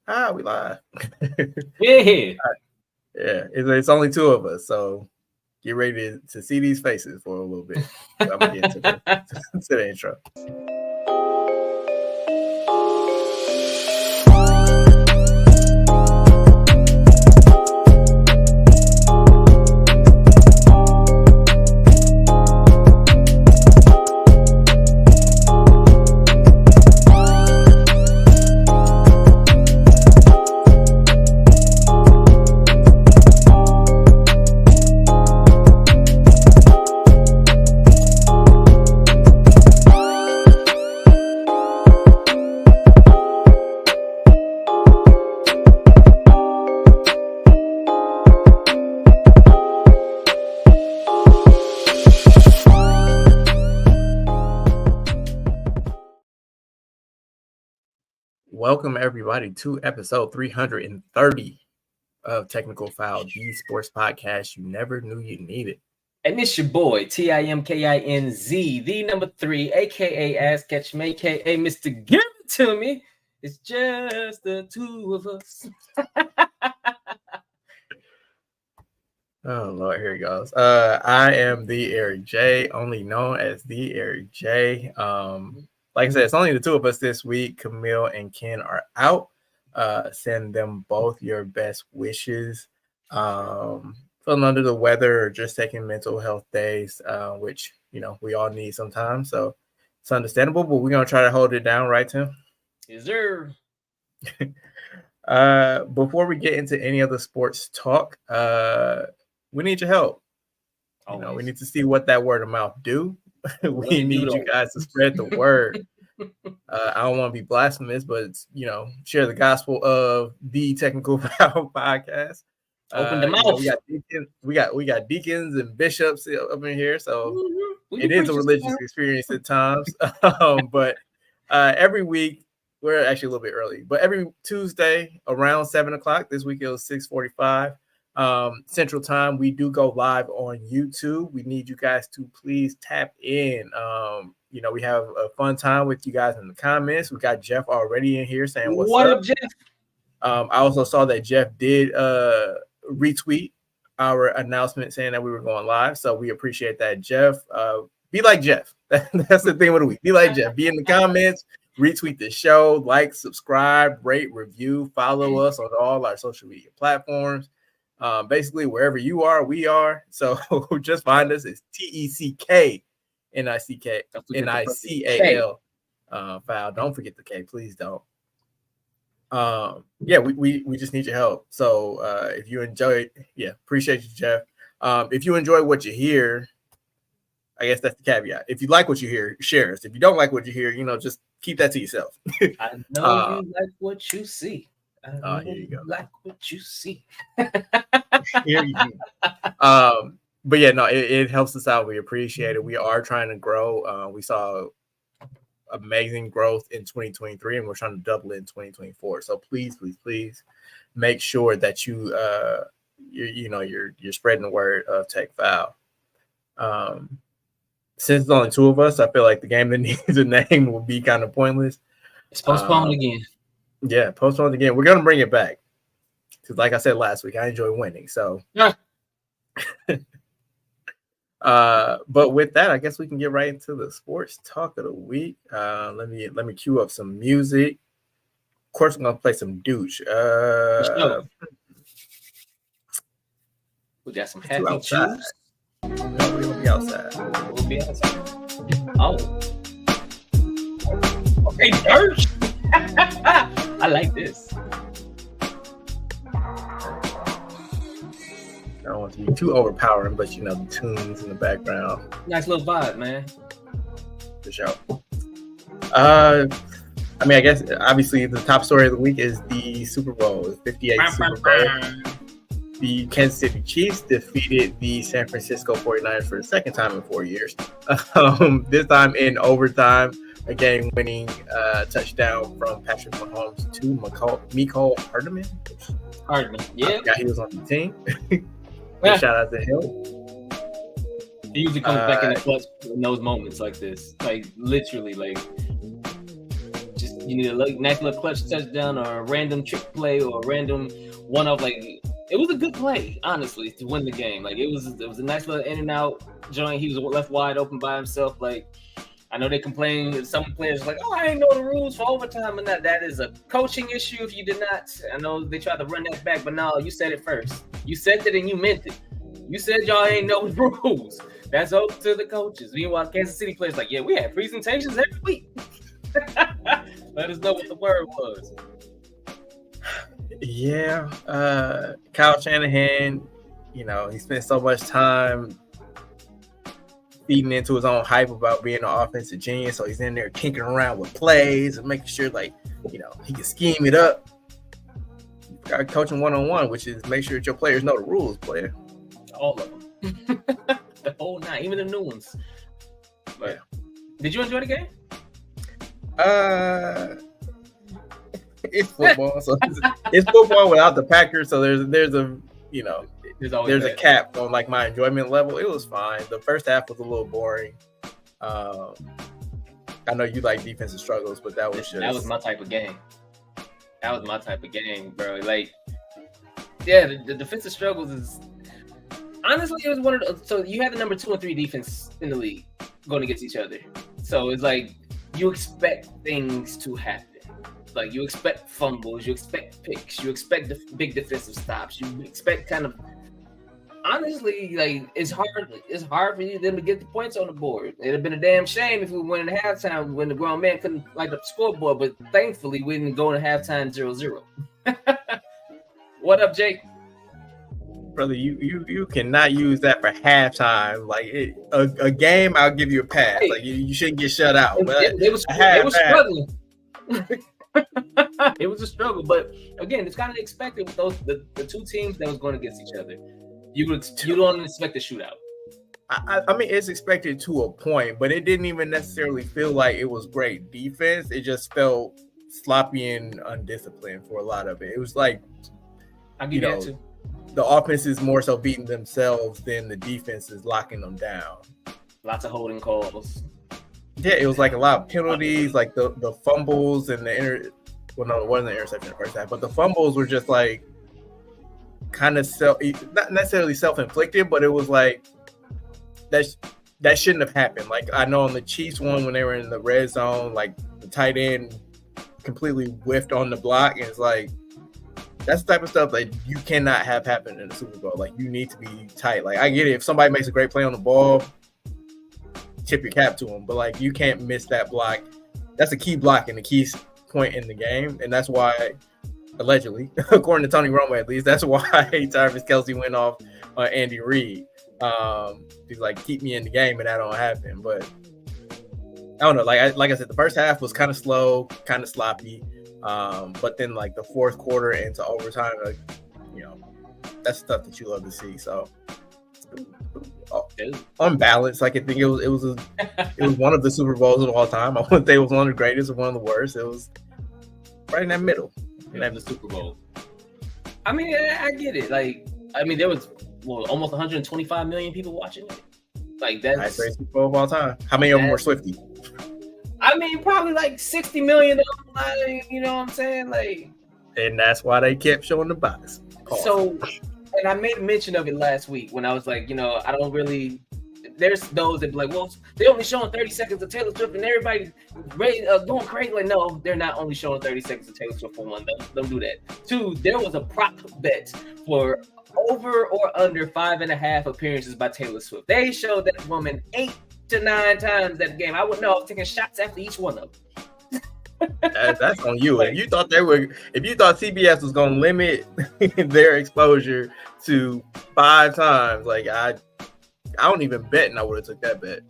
We live. Yeah. Yeah, it's only two of us, so get ready to see these faces for a little bit. I'm gonna get to the intro. Welcome everybody to episode 330 of Technical Foul, the sports podcast you never knew you needed. And it's your boy, TIMKINZ, the number 3, aka Ass Ketchum, aka Mr. Give It To Me. It's just the two of us. Oh Lord, here he goes. I am the Eric J, only known as the Eric J. Like I said, it's only the two of us this week. Camille and Ken are out. Send them both your best wishes. Feeling under the weather or just taking mental health days, which, we all need sometimes. So it's understandable, but we're going to try to hold it down, right, Tim? Yes, sir. Before we get into any other sports talk, we need your help. We need to see what that word of mouth do. We need you guys to spread the word. I don't want to be blasphemous, but share the gospel of the Technical Foul podcast. Open the mouth. We got deacons and bishops up in here, so it is a religious experience at times. But every week, we're actually a little bit early, but every Tuesday around 7:00. This week it was 6:45. Central Time, we do go live on YouTube. We need you guys to please tap in. We have a fun time with you guys in the comments. We got Jeff already in here saying what's up, Jeff? I also saw that Jeff did retweet our announcement saying that we were going live, so we appreciate that, Jeff. Be like Jeff. That's the thing of the week. Be like Jeff. Be in the comments, retweet the show, like, subscribe, rate, review, follow us on all our social media platforms. Basically, wherever you are, we are. So just find us. It's TECKNICAL. Foul. Don't forget the K. Please don't. We just need your help. So if you enjoy it, appreciate you, Jeff. If you enjoy what you hear, I guess that's the caveat. If you like what you hear, share us. If you don't like what you hear, just keep that to yourself. I know you like what you see. Here you go. Like what you see. Here you go. But it helps us out. We appreciate it. We are trying to grow. We saw amazing growth in 2023, and we're trying to double it in 2024. So please make sure that you're spreading the word of Tech Foul. Since it's only two of us, I feel like the game that needs a name will be kind of pointless. It's postponed again. Yeah, postponed again. We're gonna bring it back because, like I said last week, I enjoy winning. So, yeah. But with that, I guess we can get right into the sports talk of the week. Let me cue up some music. Of course, I'm gonna play some douche. We got some happy tunes. No, we will be outside. We'll be outside. Oh, okay, douche. I like this. I don't want to be too overpowering, but the tunes in the background. Nice little vibe, man. For sure. I guess obviously the top story of the week is the Super Bowl, the 58th Super Bowl. The Kansas City Chiefs defeated the San Francisco 49ers for the second time in 4 years. This time in overtime, a game-winning touchdown from Patrick Mahomes to Mecole Hardman. Yeah. I forgot he was on the team. Shout out to him. He usually comes back in the clutch in those moments like this. Like, literally, like, just You need a nice little clutch touchdown or a random trick play or a random one-off. Like, it was a good play, honestly, to win the game. Like, it was a nice little in and out joint. He was left wide open by himself. Like, I know they complain. Some players are like, "Oh, I ain't know the rules for overtime," and that is a coaching issue. If you did not, I know they tried to run that back, but no, you said it first. You said it and you meant it. You said y'all ain't know the rules. That's up to the coaches. Meanwhile, Kansas City players like, yeah, we had presentations every week. Let us know what the word was. Yeah, Kyle Shanahan, he spent so much time feeding into his own hype about being an offensive genius. So he's in there tinkering around with plays and making sure, he can scheme it up. Got coaching one-on-one, which is make sure that your players know the rules, player. All of them. The whole nine, even the new ones. But, yeah. Did you enjoy the game? It's football, so it's football without the Packers. So there's a cap on my enjoyment level. It was fine. The first half was a little boring. I know you like defensive struggles, but that was my type of game. That was my type of game, bro. Like, yeah, the defensive struggles is honestly, it was one of the. So you have the number 2 and 3 defense in the league going against each other. So it's like you expect things to happen. Like, you expect fumbles, you expect picks, you expect the big defensive stops, you expect kind of. Honestly, like, it's hard for them to get the points on the board. It'd have been a damn shame if we went in halftime when the grown man couldn't light up the scoreboard, but thankfully we didn't go in halftime 0-0. What up, Jake? Brother, you cannot use that for halftime. Like, a game, I'll give you a pass. Hey, like, you shouldn't get shut out. But they were struggling. It was a struggle, but again, it's kind of expected with the two teams that was going against each other. You don't expect a shootout. I mean, it's expected to a point, but it didn't even necessarily feel like it was great defense. It just felt sloppy and undisciplined for a lot of it. It was like, I'll give you that too. The offense is more so beating themselves than the defense is locking them down. Lots of holding calls. Yeah, it was like a lot of penalties, like the fumbles and it wasn't an interception in the first half, but the fumbles were just like kind of not necessarily self-inflicted, but it was like that shouldn't have happened. Like, I know on the Chiefs one, when they were in the red zone, like the tight end completely whiffed on the block, and it's like that's the type of stuff that you cannot have happen in the Super Bowl. Like, you need to be tight. Like, I get it, if somebody makes a great play on the ball, tip your cap to them, but like, you can't miss that block. That's a key block and the key point in the game, and that's why, allegedly, according to Tony Romo at least, that's why Travis Kelce went off on Andy Reid. He's like, keep me in the game, and that don't happen. But I don't know. Like I said, the first half was kind of slow, kind of sloppy. But then like the fourth quarter into overtime, that's stuff that you love to see. So on balance, like, I think it was one of the Super Bowls of all time. I wouldn't say it was one of the greatest or one of the worst. It was right in that middle. The Super Bowl. I mean, I get it. Like, I mean, there was almost 125 million people watching it. Like, that's great Super Bowl of all time. How many of them were Swifties? I mean, probably like 60 million of them. Like, you know what I'm saying? Like, and that's why they kept showing the box. So, and I made mention of it last week when I was like, I don't really. There's those that be like, well, they only showing 30 seconds of Taylor Swift, and everybody going crazy. Like, no, they're not only showing 30 seconds of Taylor Swift for one. Don't do that. Two, there was a prop bet for over or under 5.5 appearances by Taylor Swift. They showed that woman 8 to 9 times that game. I wouldn't know. I was taking shots after each one of them. That's on you. If you thought CBS was going to limit their exposure to 5 times, like, I don't even bet, and I would have took that bet.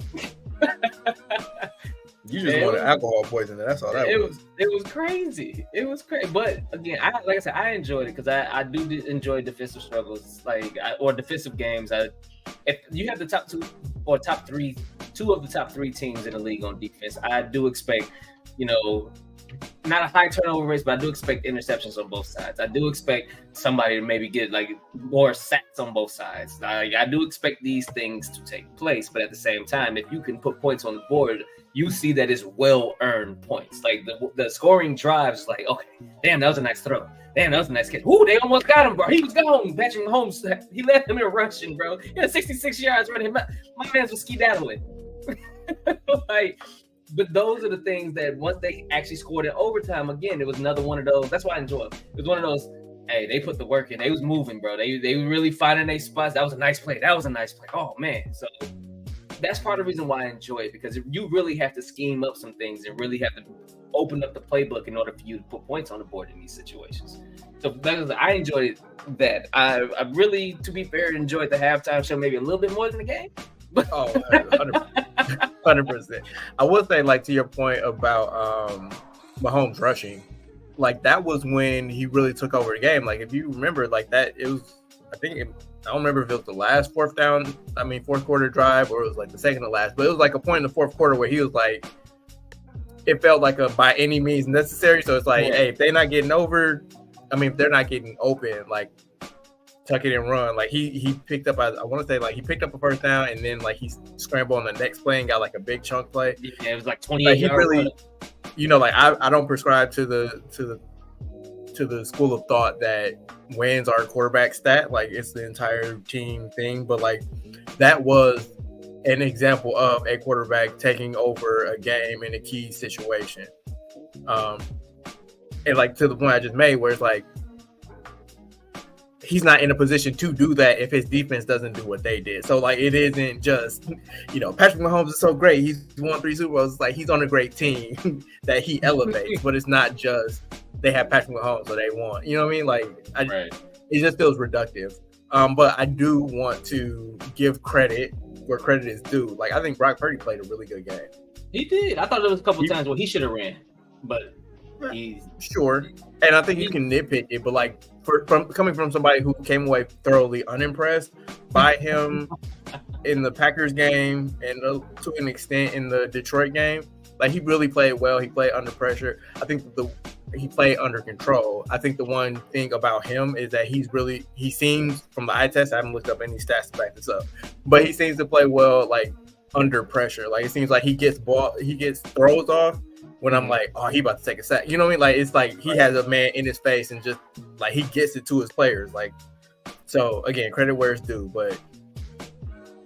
You just wanted alcohol poisoning. That's all that was. It was crazy. It was crazy. But again, like I said, I enjoyed it because I do enjoy defensive struggles, or defensive games. If you have the top 2 or top 3, 2 of the top 3 teams in the league on defense, I do expect, not a high turnover rate, but I do expect interceptions on both sides. I do expect somebody to maybe get like more sacks on both sides. I do expect these things to take place, but at the same time, if you can put points on the board, you see that it's well-earned points. Like the scoring drives, like, okay, damn, that was a nice throw. Damn, that was a nice catch. Ooh, they almost got him, bro. He was gone. Patrick Mahomes, he left him in a rushing, bro. He had 66 yards running. My man's was skedaddling. Like, but those are the things that once they actually scored in overtime, again, it was another one of those. That's why I enjoy it. It was one of those, hey, they put the work in. They was moving, bro. They were really finding their spots. That was a nice play. That was a nice play. Oh, man. So that's part of the reason why I enjoy it, because you really have to scheme up some things and really have to open up the playbook in order for you to put points on the board in these situations. So I enjoyed that. I really, to be fair, enjoyed the halftime show maybe a little bit more than the game. Oh, 100%. I will say, like, to your point about Mahomes rushing, like, that was when he really took over the game. Like, if you remember, like, that, it was, I don't remember if it was the last fourth quarter drive, or it was like the second to last, but it was like a point in the fourth quarter where he was like, it felt like a by any means necessary. So it's like, hey, if they're not getting over, if they're not getting open, like, tuck it and run. Like, he picked up, I want to say, like, he picked up a first down, and then, like, he scrambled on the next play and got like a big chunk play. Yeah, it was like 28 yards. Really, like, I don't prescribe to the school of thought that wins are a quarterback stat. Like, it's the entire team thing. But, like, that was an example of a quarterback taking over a game in a key situation. And, like, to the point I just made, where it's like, he's not in a position to do that if his defense doesn't do what they did. So, like, it isn't just, Patrick Mahomes is so great. He's won 3 Super Bowls. It's like, he's on a great team that he elevates, but it's not just they have Patrick Mahomes, so they won. You know what I mean? Like, it just feels reductive. But I do want to give credit where credit is due. Like, I think Brock Purdy played a really good game. He did. I thought there was a couple times where he should have ran, but he's sure. And I think you can nitpick it, but, like, coming from somebody who came away thoroughly unimpressed by him in the Packers game and to an extent in the Detroit game, like, he really played well. He played under pressure. I think he played under control. I think the one thing about him is that he seems, from the eye test, I haven't looked up any stats to back this up, but he seems to play well, like, under pressure. Like, it seems like he gets throws off when I'm like, oh, he about to take a sack. You know what I mean? Like, it's like he has a man in his face and just, like, he gets it to his players. Like, so, again, credit where it's due, but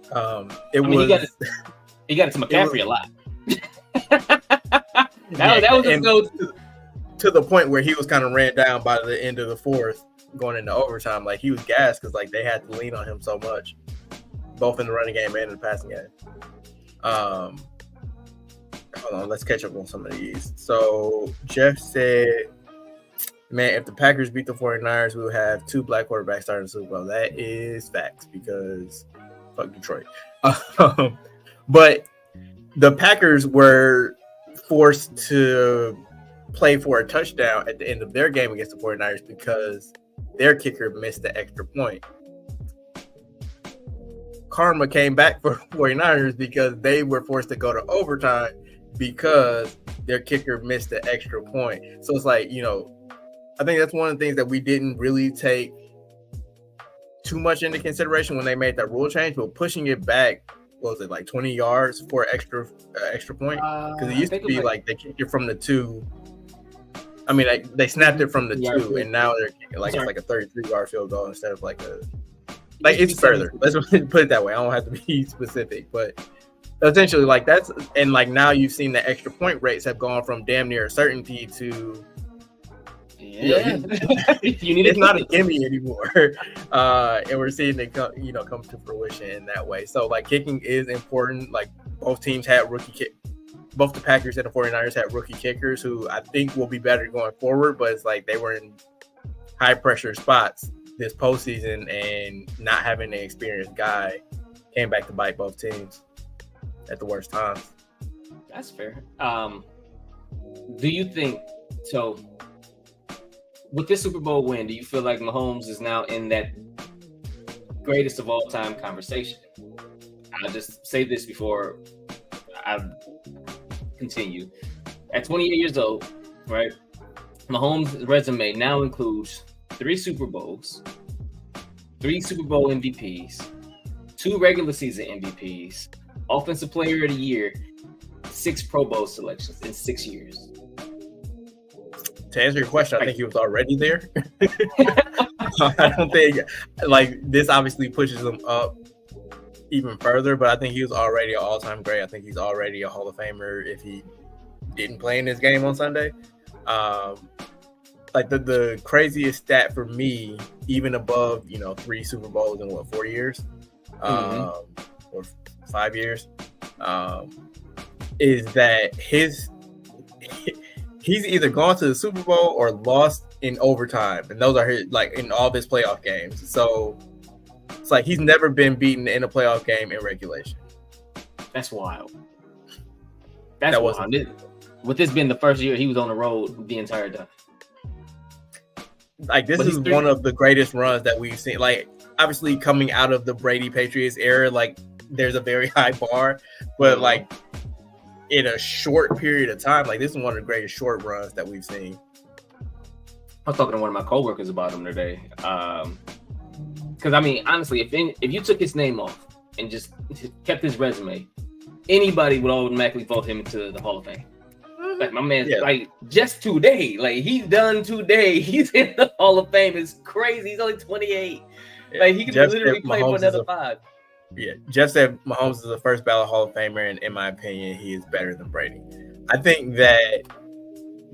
he got it to McCaffrey a lot. that was his go-to. To the point where he was kind of ran down by the end of the fourth, going into overtime. Like, he was gassed because, like, they had to lean on him so much, both in the running game and in the passing game. Hold on, let's catch up on some of these. So Jeff said, man, if the Packers beat the 49ers, we will have 2 black quarterbacks starting the Super Bowl. That is facts, because fuck Detroit. But the Packers were forced to play for a touchdown at the end of their game against the 49ers because their kicker missed the extra point. Karma came back for 49ers because they were forced to go to overtime because their kicker missed the extra point. So it's like, I think that's one of the things that we didn't really take too much into consideration when they made that rule change, but pushing it back, what was it, like 20 yards for extra point? Because it used to be like they kicked it from the 2. I mean, they snapped it from the 2, and now they're kicking it's like a 33-yard field goal instead of like it's further. Let's put it that way. I don't have to be specific, but essentially, like, that's, and like now you've seen the extra point rates have gone from damn near a certainty to it's not a gimme anymore. And we're seeing it come to fruition in that way. So, like, kicking is important. Like, both teams had both the Packers and the 49ers had rookie kickers who I think will be better going forward, but it's like they were in high pressure spots this postseason, and not having an experienced guy came back to bite both teams at the worst times. That's fair. Do you think so? With this Super Bowl win, do you feel like Mahomes is now in that greatest of all time conversation? I'll just say this before I continue. At 28 years old, right? Mahomes' resume now includes 3 Super Bowls, 3 Super Bowl MVPs, 2 regular season MVPs, Offensive Player of the Year, 6 Pro Bowl selections in 6 years. To answer your question, I think he was already there. I don't think like this obviously pushes him up even further, but I think he was already an all-time great. I think he's already a Hall of Famer if he didn't play in this game on Sunday. Like the craziest stat for me, even above 3 Super Bowls in 4 years, or 5 years, is that he's either gone to the Super Bowl or lost in overtime, and those are his, like, in all of his playoff games. So it's like he's never been beaten in a playoff game in regulation. That's wild. That's wild. With this being the first year, he was on the road the entire time. Like, this is one of the greatest runs that we've seen. Like, obviously coming out of the Brady Patriots era, like, there's a very high bar, but like in a short period of time, like, this is one of the greatest short runs that we've seen. I was talking to one of my coworkers about him today. Because I mean, honestly, if you took his name off and just kept his resume, anybody would automatically vote him into the Hall of Fame. Like, my man, like, just today, like, he's done today. He's in the Hall of Fame. It's crazy. He's only 28. Like, he can literally play for another 5. Yeah, Jeff said Mahomes is the first ballot Hall of Famer, and in my opinion, he is better than Brady. I think that,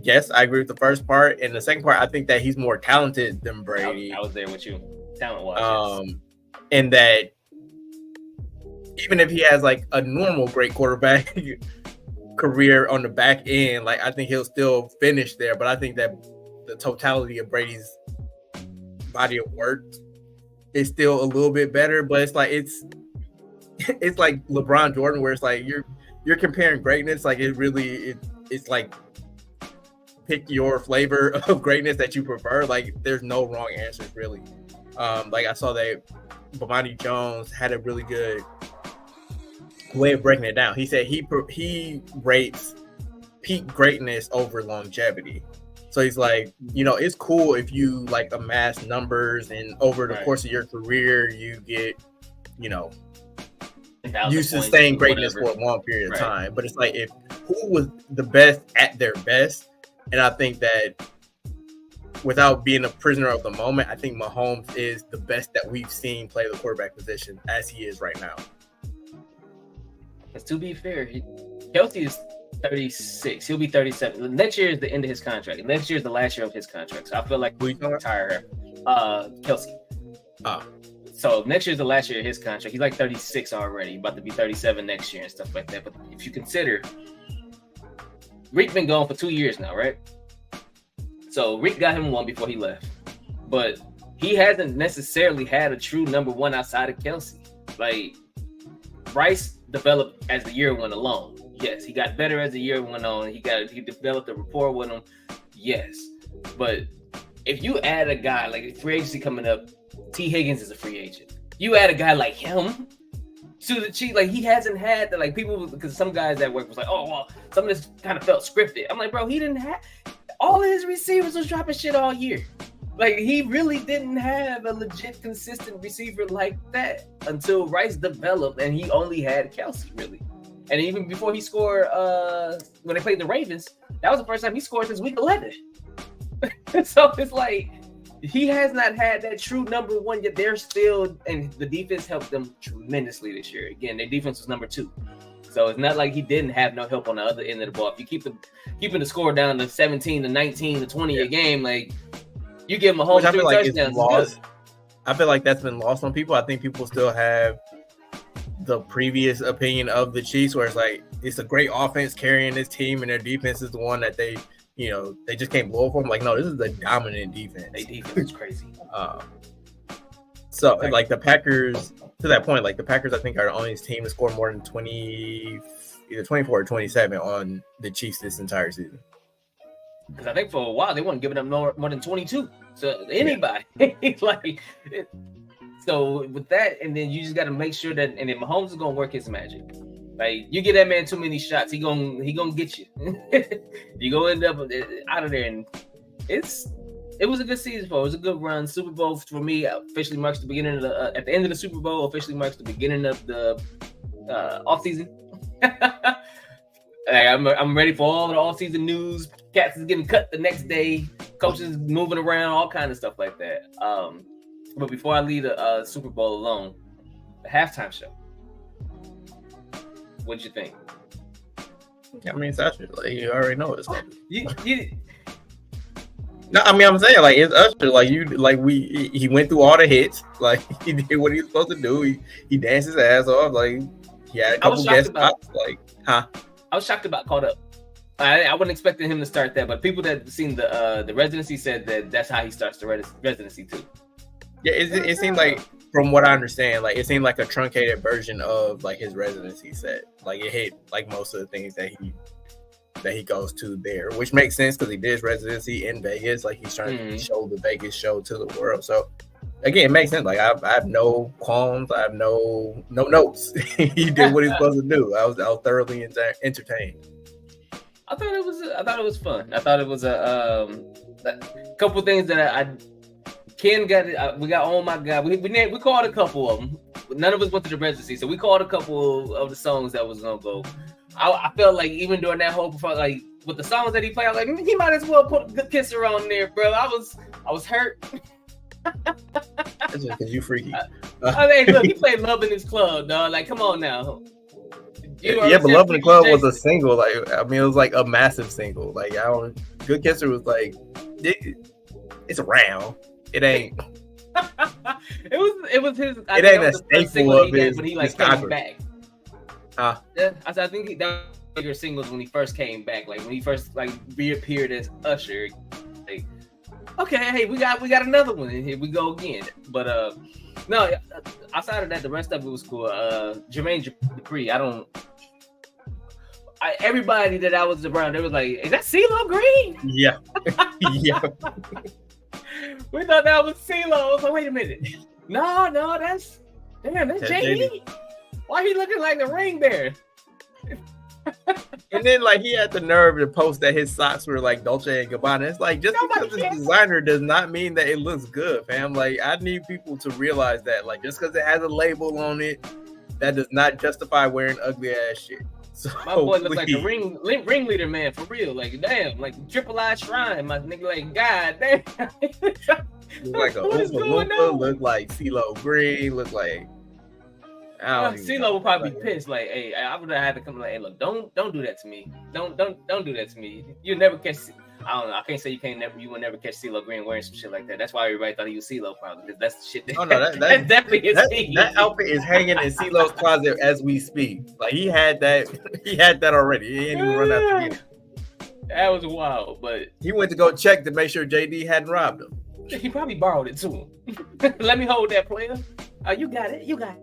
yes, I agree with the first part, and the second part, I think that he's more talented than Brady. I was there with you, talent-wise. And that even if he has like a normal great quarterback career on the back end, like, I think he'll still finish there. But I think that the totality of Brady's body of work is still a little bit better. But it's like it's like LeBron Jordan, where it's like you're comparing greatness. Like, it's like pick your flavor of greatness that you prefer. Like, there's no wrong answers really. Like, I saw that Bomani Jones had a really good way of breaking it down. He said he rates peak greatness over longevity. So he's like, it's cool if you like amass numbers and over the course of your career you get, you sustain greatness for a long period of time. But it's like, if who was the best at their best, and I think that without being a prisoner of the moment, I think Mahomes is the best that we've seen play the quarterback position as he is right now. Because to be fair, Kelsey is 36. He'll be 37. Next year is the end of his contract. Next year is the last year of his contract. So I feel like we can retire Kelsey. So next year is the last year of his contract. He's like 36 already, about to be 37 next year and stuff like that. But if you consider, Rick been gone for 2 years now, right? So Rick got him one before he left. But he hasn't necessarily had a true number one outside of Kelsey. Like, Rice developed as the year went along. Yes, he got better as the year went on. He developed a rapport with him. Yes. But if you add a guy like free agency coming up, T. Higgins is a free agent. You add a guy like him to the Chiefs, like, he hasn't had the, like, people, because some guys at work was like, oh, well, some of this kind of felt scripted. I'm like, bro, he didn't have, all of his receivers was dropping shit all year. Like, he really didn't have a legit consistent receiver like that until Rice developed, and he only had Kelsey, really. And even before he scored, when they played the Ravens, that was the first time he scored since week 11. So it's like, he has not had that true number one, yet they're still, and the defense helped them tremendously this year. Again, their defense was number 2. So it's not like he didn't have no help on the other end of the ball. If you keeping the score down to 17 to 19 to 20 a game, like, you give Mahomes 3 touchdowns. I feel like that's been lost on people. I think people still have the previous opinion of the Chiefs, where it's like, it's a great offense carrying this team, and their defense is the one that they just can't blow for them. Like, no, this is a dominant defense. Their defense is crazy. So, like, the Packers, to that point, like, the Packers, I think, are the only team to score more than 20, either 24 or 27 on the Chiefs this entire season. Because I think for a while they weren't giving up more than 22 to anybody. So with that, and then you just got to make sure that, and then Mahomes is going to work his magic. Like you get that man too many shots, he gonna get you. You gonna end up out of there, and it was a good season for. It was a good run. Super Bowl for me officially marks the beginning of the. At the end of the Super Bowl, officially marks the beginning of the off season. I'm ready for all the off season news. Cats is getting cut the next day. Coaches moving around, all kind of stuff like that. But before I leave the Super Bowl alone, the halftime show. What'd you think? I mean, it's Usher. Like, you already know it's gonna be. No, I mean, I'm saying like it's Usher. Like he went through all the hits. Like he did what he was supposed to do. He danced his ass off. Like he had a couple guest spots. Like, huh? I was shocked about Caught Up. I wasn't expecting him to start that, but people that seen the residency said that's how he starts the residency too. Yeah, it seemed like, from what I understand, like it seemed like a truncated version of like his residency set. Like it hit like most of the things that he goes to there, which makes sense because he did his residency in Vegas. Like he's trying to show the Vegas show to the world. So again, it makes sense. Like I have no qualms. I have no notes. He did what he's supposed to do. I was thoroughly entertained. I thought it was fun. I thought it was a couple of things that Ken got. We got Oh My God. We called a couple of them. None of us went to the residency, so we called a couple of the songs that was gonna go. I felt like even during that whole performance, like with the songs that he played, I was like, he might as well put a Good Kisser on there, bro. I was hurt. That's just because you freaky. I mean, look, he played Love in His Club, dog. Like, come on now. Yeah, but Love in the Club was a single. Like, I mean, it was like a massive single. Like, Good Kisser was like, it's around. It ain't. It was his. It ain't a staple of his. When he like came back. Yeah, I think that was bigger singles when he first came back. Like when he first like reappeared as Usher. Like, okay, hey, we got another one, and here we go again. But no, outside of that, the rest of it was cool. Jermaine Dupri, everybody that I was around, they was like, "Is that CeeLo Green?" Yeah, yeah. We thought that was CeeLo. I was like, wait a minute. No, that's JD. Why he looking like the ring bear? And then like he had the nerve to post that his socks were like Dolce & Gabbana. It's like just because it's designer does not mean that it looks good, fam. Like I need people to realize that. Like just because it has a label on it, that does not justify wearing ugly ass shit. So, my boy looks like the ringleader, man, for real. Like damn, like Triple I Shrine, my nigga. Like God damn. Look like a Oompa Loompa. Look like CeeLo Green. Look like. CeeLo will probably be pissed. Like, hey, I would have had to come like, hey, look, don't do that to me. Don't do that to me. You'll never catch. I don't know. I can't say you will never catch CeeLo Green wearing some shit like that. That's why everybody thought he was CeeLo, probably, because that's the shit. That's definitely his thing. That outfit is hanging in CeeLo's closet as we speak. Like he had that already. He didn't even run out to get it. That was wild, but he went to go check to make sure JD hadn't robbed him. He probably borrowed it to him. Let me hold that, player. You got it.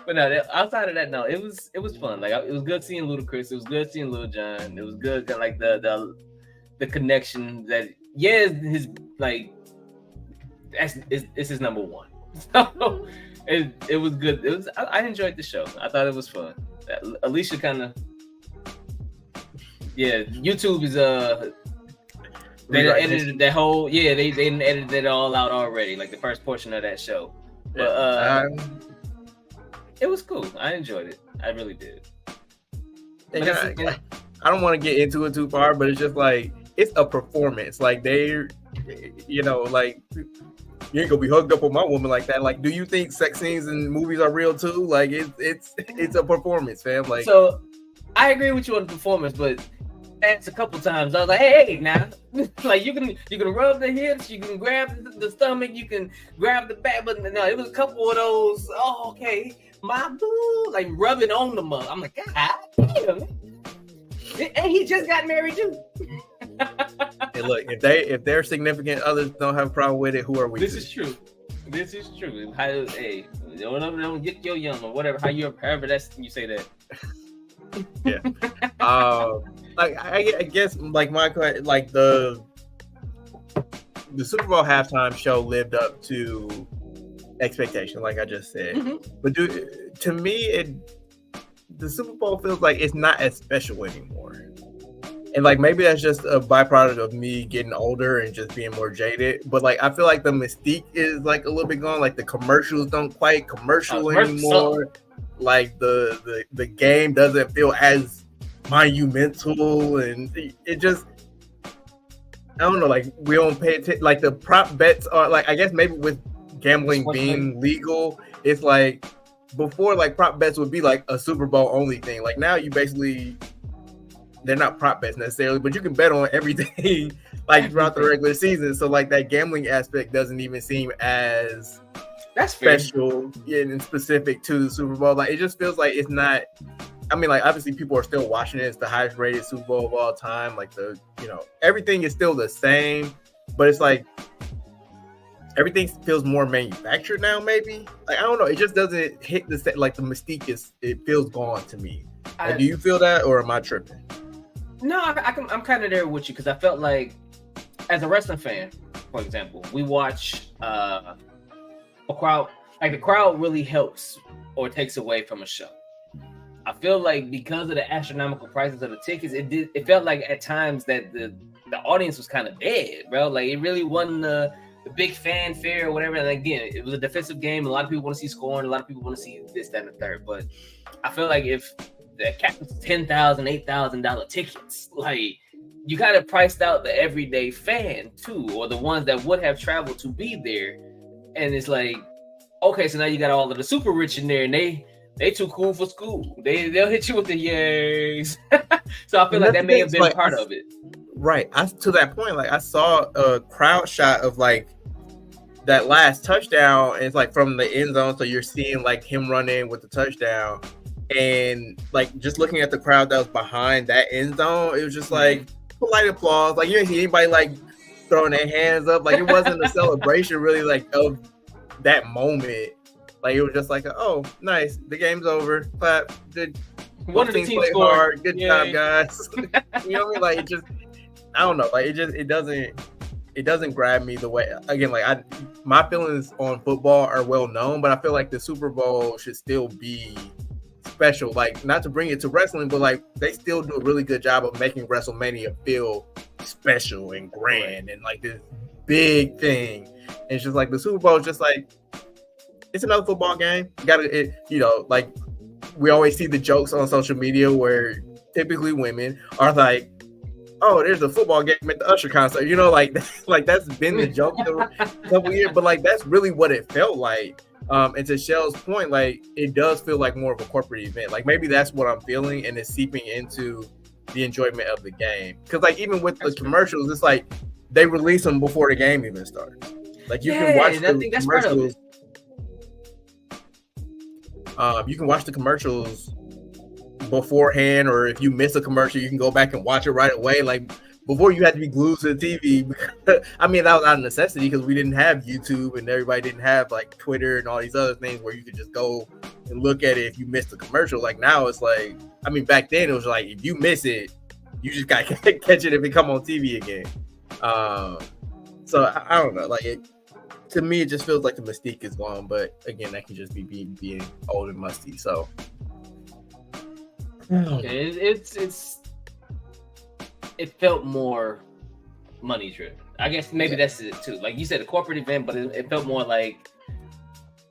But no, outside of that, no, it was fun. Like it was good seeing Ludacris. It was good seeing Lil Jon. It was good, like the connection that his like it's his number one. So it was good. I enjoyed the show. I thought it was fun. Alicia kind of YouTube is they edited that whole they edited it all out already, like the first portion of that show. But it was cool. I enjoyed it. I really did. I don't want to get into it too far, but it's just like it's a performance. Like they're, like you ain't gonna be hugged up with my woman like that. Like, do you think sex scenes in movies are real too? Like it's a performance, fam. Like, so I agree with you on the performance, but that's a couple times I was like, hey, now, like you can rub the hips, you can grab the stomach, you can grab the back, but no, it was a couple of those. Oh, okay. My boo, like rubbing on the mug. I'm like, God damn. And he just got married too. Hey, look, if their significant others don't have a problem with it, who are we? This is true. Hey, don't get your young or whatever. However that's you say that. Yeah. Like I guess like the Super Bowl halftime show lived up to expectation, like I just said. Mm-hmm. But to me, the Super Bowl feels like it's not as special anymore. And like maybe that's just a byproduct of me getting older and just being more jaded. But like I feel like the mystique is like a little bit gone. Like the commercials don't quite commercial anymore. Like the game doesn't feel as monumental, and it just, I don't know. Like we don't pay attention. Like the prop bets are like, I guess maybe with gambling being legal, it's like before, like prop bets would be like a Super Bowl only thing. Like now you basically, they're not prop bets necessarily, but you can bet on everything like throughout the regular season. So like that gambling aspect doesn't even seem as special and specific to the Super Bowl. Like it just feels like it's not. I mean, like obviously people are still watching it. It's the highest rated Super Bowl of all time. Like everything is still the same, but it's like everything feels more manufactured now. Maybe like I don't know. It just doesn't hit the set. Like the mystique it feels gone to me. Like, do you feel that, or am I tripping? No, I'm kind of there with you because I felt like, as a wrestling fan, for example, we watch a crowd. Like the crowd really helps or takes away from a show. I feel like because of the astronomical prices of the tickets, it felt like at times that the audience was kind of dead, bro. Like it really wasn't the big fanfare or whatever. And again, it was a defensive game. A lot of people want to see scoring. A lot of people want to see this, that, and the third. But I feel like if the cap was $10,000, $8,000 tickets, like you kind of priced out the everyday fan too, or the ones that would have traveled to be there. And it's like, okay, so now you got all of the super rich in there, and they too cool for school. They'll hit you with the yays. So I feel like that may have been like, part of it. Right. To that point, like I saw a crowd shot of like that last touchdown, and it's like from the end zone, so you're seeing like him running with the touchdown. And like just looking at the crowd that was behind that end zone, it was just like polite applause. Like you didn't see anybody like throwing their hands up. Like it wasn't a celebration really like of that moment. Like it was just like, oh, nice, the game's over. Clap. Good. One of the teams played hard. Good job, guys. You know what I mean? Like it just, I don't know. Like it doesn't grab me the way. Again, like my feelings on football are well known, but I feel like the Super Bowl should still be special. Like not to bring it to wrestling, but like they still do a really good job of making WrestleMania feel special and grand and like this big thing. And it's just like the Super Bowl is just like, it's another football game. Like we always see the jokes on social media where typically women are like, oh, there's a football game at the Usher concert. You know, like that's been the joke the couple years, but like that's really what it felt like. And to Shell's point, like it does feel like more of a corporate event. Like maybe that's what I'm feeling, and it's seeping into the enjoyment of the game. Because like even with the commercials, it's like they release them before the game even starts. Like you can watch the commercials. You can watch the commercials beforehand, or if you miss a commercial, you can go back and watch it right away. Like before, you had to be glued to the TV. I mean, that was out of necessity because we didn't have YouTube and everybody didn't have like Twitter and all these other things where you could just go and look at it if you missed a commercial. Like now, it's like, I mean, back then it was like if you miss it, you just got to catch it if it come on TV again. So I don't know. Like to me, it just feels like the mystique is gone. But again, that could just be being old and musty. So it felt more money driven. I guess maybe that's it too. Like you said, a corporate event, but it felt more like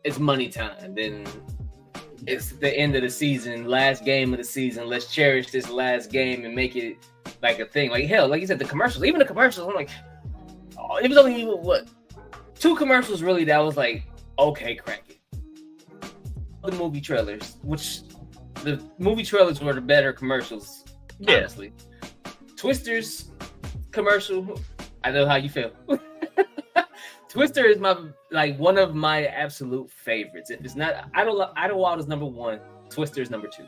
it's money time than it's the end of the season, last game of the season. Let's cherish this last game and make it like a thing. Like hell, like you said, the commercials, even the commercials, I'm like, oh, it was only what 2 commercials really that was like, okay, crank it. The movie trailers, which the movie trailers were the better commercials, honestly. Twister's commercial, I know how you feel. Twister is one of my absolute favorites. If it's not Idlewild is number 1, Twister is number 2.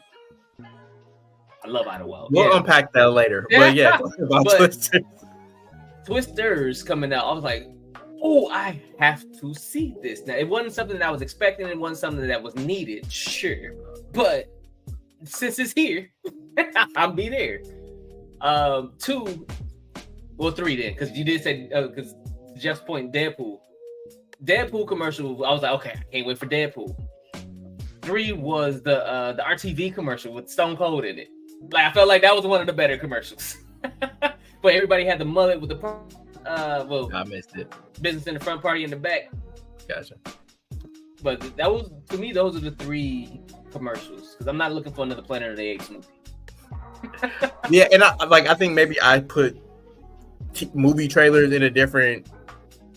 I love Idlewild. We'll unpack that later. But yeah, about Twister. Twister's coming out. I was like, oh, I have to see this. Now, it wasn't something that I was expecting. It wasn't something that was needed, sure. But since it's here, I'll be there. 2, well, 3 then, because you did say, because Jeff's point, Deadpool commercial, I was like, okay, I can't wait for Deadpool. 3 was the RTV commercial with Stone Cold in it. Like I felt like that was one of the better commercials. But everybody had the mullet with the I missed it. Business in the front, party in the back. Gotcha. But that was, to me, those are the 3 commercials because I'm not looking for another Planet of the Apes movie. Yeah, and I think maybe I put movie trailers in a different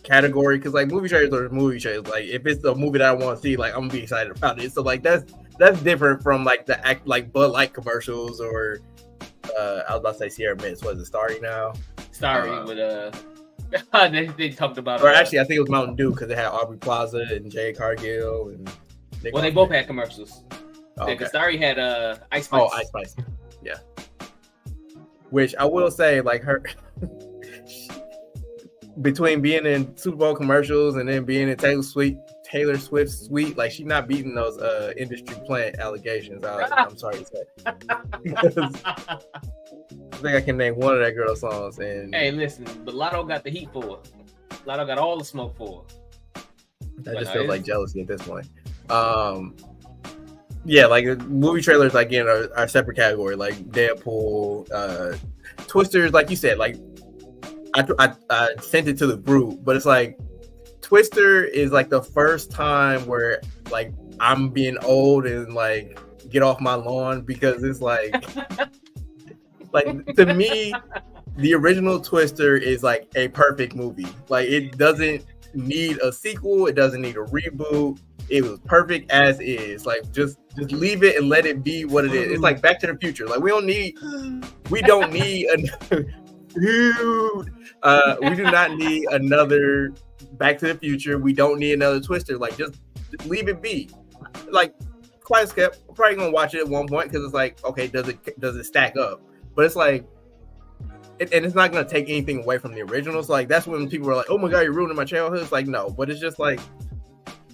category because like movie trailers are movie trailers. Like if it's a movie that I want to see, like I'm gonna be excited about it. So like that's different from like the act like Bud Light commercials or I was about to say Sierra Mist. Was it Starry now? Starry with they talked about. Or actually, I think it was Mountain Dew because it had Aubrey Plaza and Jay Cargill and. They both had commercials. Okay. Because Starry had Ice Spice. Oh, Ice Spice. Yeah. Which I will say, like her. Between being in Super Bowl commercials and then being in Taylor Swift's suite, like she's not beating those industry plant allegations. I'm sorry to say. I think I can name one of that girl's songs. And hey, listen, but Lotto got the heat for her. Lotto got all the smoke for her. That just feels like jealousy at this point. Yeah, like movie trailers again are a separate category. Like Deadpool, Twisters, like you said, like. I sent it to the group, but it's like Twister is like the first time where like I'm being old and like get off my lawn because it's like to me the original Twister is like a perfect movie. Like it doesn't need a sequel, it doesn't need a reboot. It was perfect as is. Like just leave it and let it be what it is. It's like Back to the Future. Like we don't need dude. We do not need another Back to the Future. We don't need another Twister. Like, just leave it be. Like, quite skeptical. I'm probably gonna watch it at one point because it's like, okay, does it stack up? But it's like, and it's not gonna take anything away from the originals. Like, that's when people are like, oh my god, you're ruining my childhood. It's like, no, but it's just like,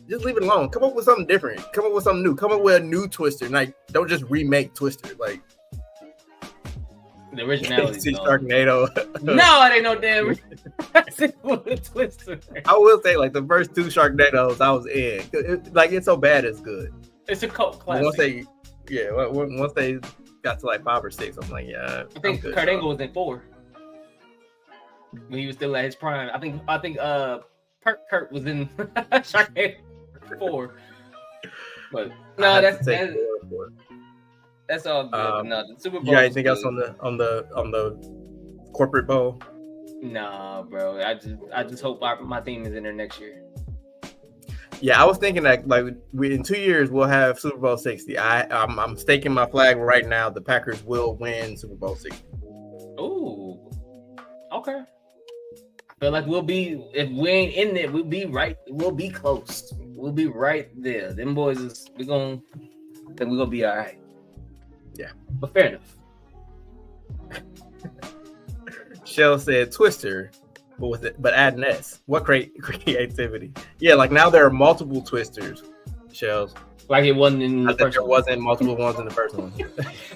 just leave it alone. Come up with something different. Come up with something new. Come up with a new Twister. Like, don't just remake Twister. Like. The originality. See Sharknado. No, it ain't no damn Twister. I will say, like the first 2 Sharknadoes, I was in. It's so bad, it's good. It's a cult classic. Once they got to like 5 or 6, I'm like, yeah. I think Kurt Angle was in 4 when he was still at his prime. I think Kurt was in Sharknado 4. But no, that's all good. No, the Super Bowl. You got anything else on the corporate bowl? Nah, bro. I just hope my team is in there next year. Yeah, I was thinking that like in 2 years we'll have Super Bowl 60. I'm staking my flag right now. The Packers will win Super Bowl 60. Ooh, okay. I feel like we'll be, if we ain't in there, we'll be right. We'll be close. We'll be right there. Them boys we're gonna be all right. Yeah, but fair enough. Shell said Twister, but add an S. What creativity? Yeah, like now there are multiple Twisters. Shells. Like it wasn't in the first one. There wasn't multiple ones in the first one.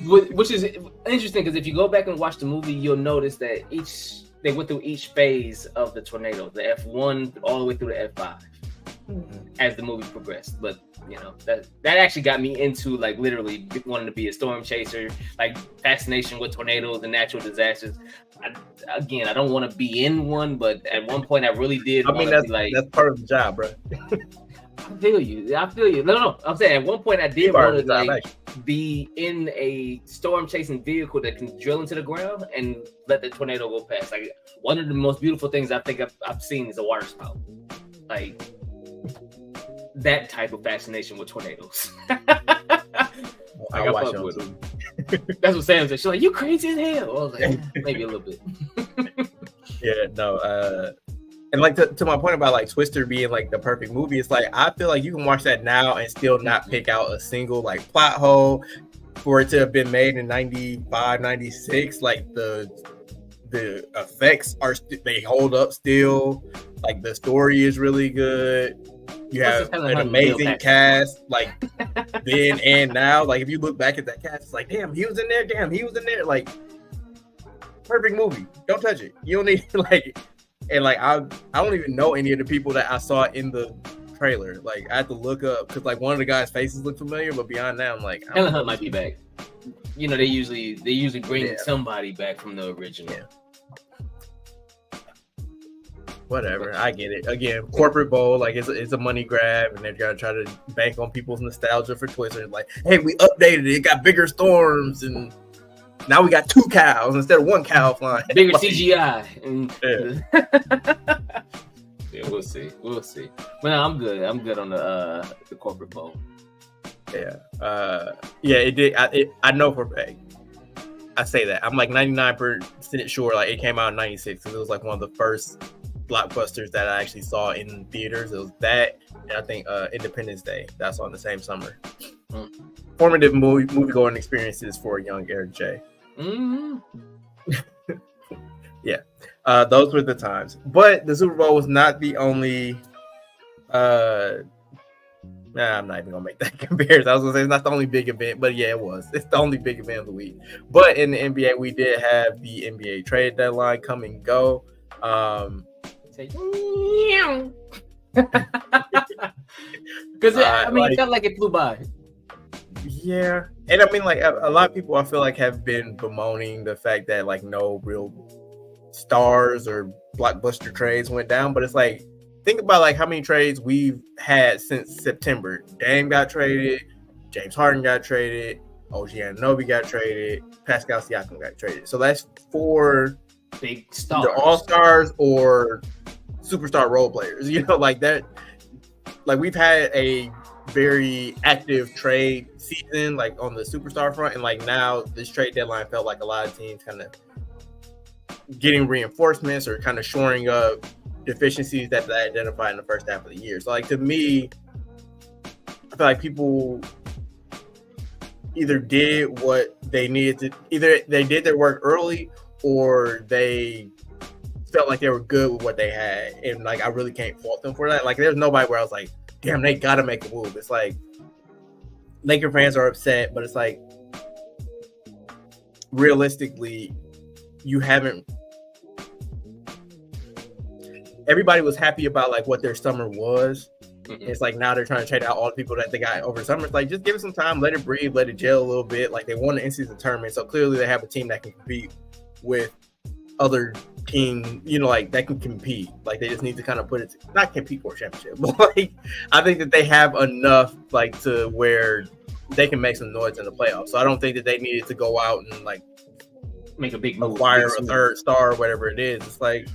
Which is interesting because if you go back and watch the movie, you'll notice that they went through each phase of the tornado, the F1 all the way through the F5 as the movie progressed. But you know, that actually got me into like literally wanting to be a storm chaser, like fascination with tornadoes and natural disasters. I don't want to be in one, but at one point I really did. I mean, that's part of the job, bro. I feel you. No. I'm saying at one point I did want to like be in a storm chasing vehicle that can drill into the ground and let the tornado go past. Like one of the most beautiful things I think I've seen is a water spout. Like that type of fascination with tornadoes. I watch with them. That's what Sam said. She's like, "You crazy as hell." I was like, maybe a little bit. Yeah, no. And like to my point about like Twister being like the perfect movie, it's like I feel like you can watch that now and still not pick out a single like plot hole for it to have been made in 95, 96. Like the effects they hold up still. Like the story is really good. You have an amazing cast, like then and now. Like if you look back at that cast, it's like, damn, he was in there. Damn, he was in there. Like perfect movie. Don't touch it. You don't need like, and like I don't even know any of the people that I saw in the trailer. Like I had to look up because like one of the guys' faces look familiar, but beyond that, I'm like, Helen Hunt might be back. You know, they usually bring somebody back from the original. Yeah. Whatever, I get it. Again, corporate bowl, like it's a money grab, and they're gonna try to bank on people's nostalgia for Twitter. Like, hey, we updated it, got bigger storms, and now we got 2 cows instead of 1 cow flying. Bigger CGI. Yeah, we'll see. But no, I'm good. I'm good on the corporate bowl. Yeah, it did. I know for a fact. I say that I'm like 99% sure. Like it came out in '96, because it was like one of the first blockbusters that I actually saw in theaters. It was that, and I think Independence Day. That's on the same summer. Formative movie going experiences for a young Eric J. Mm-hmm. Yeah, those were the times. But the Super Bowl was not the only. I'm not even gonna make that comparison. I was gonna say it's not the only big event, but yeah, it was. It's the only big event of the week. But in the NBA, we did have the NBA trade deadline come and go. Because it felt like it flew by. Yeah, and I mean, like a lot of people, I feel like have been bemoaning the fact that like no real stars or blockbuster trades went down. But it's like, think about like how many trades we've had since September. Dame got traded, James Harden got traded, OG Anunoby got traded, Pascal Siakam got traded. So that's 4 big stars, either all-stars or superstar role players. You know, like that. Like we've had a very active trade season, like on the superstar front, and like now this trade deadline felt like a lot of teams kind of getting reinforcements or kind of shoring up deficiencies that they identified in the first half of the year. So like to me, I feel like people either did what they needed to, either they did their work early or they felt like they were good with what they had. And like I really can't fault them for that. Like there's nobody where I was like, damn, they gotta make a move. It's like Laker fans are upset, but it's like realistically, you haven't. Everybody was happy about like what their summer was. Mm-hmm. It's like now they're trying to trade out all the people that they got over summer. It's like just give it some time, let it breathe, let it gel a little bit. Like they won the in-season tournament, so clearly they have a team that can compete with other team, you know, like that can compete. Like they just need to kind of put it, not compete for a championship, but like I think that they have enough like to where they can make some noise in the playoffs. So I don't think that they needed to go out and like make a big move, acquire a third star or whatever it is. It's like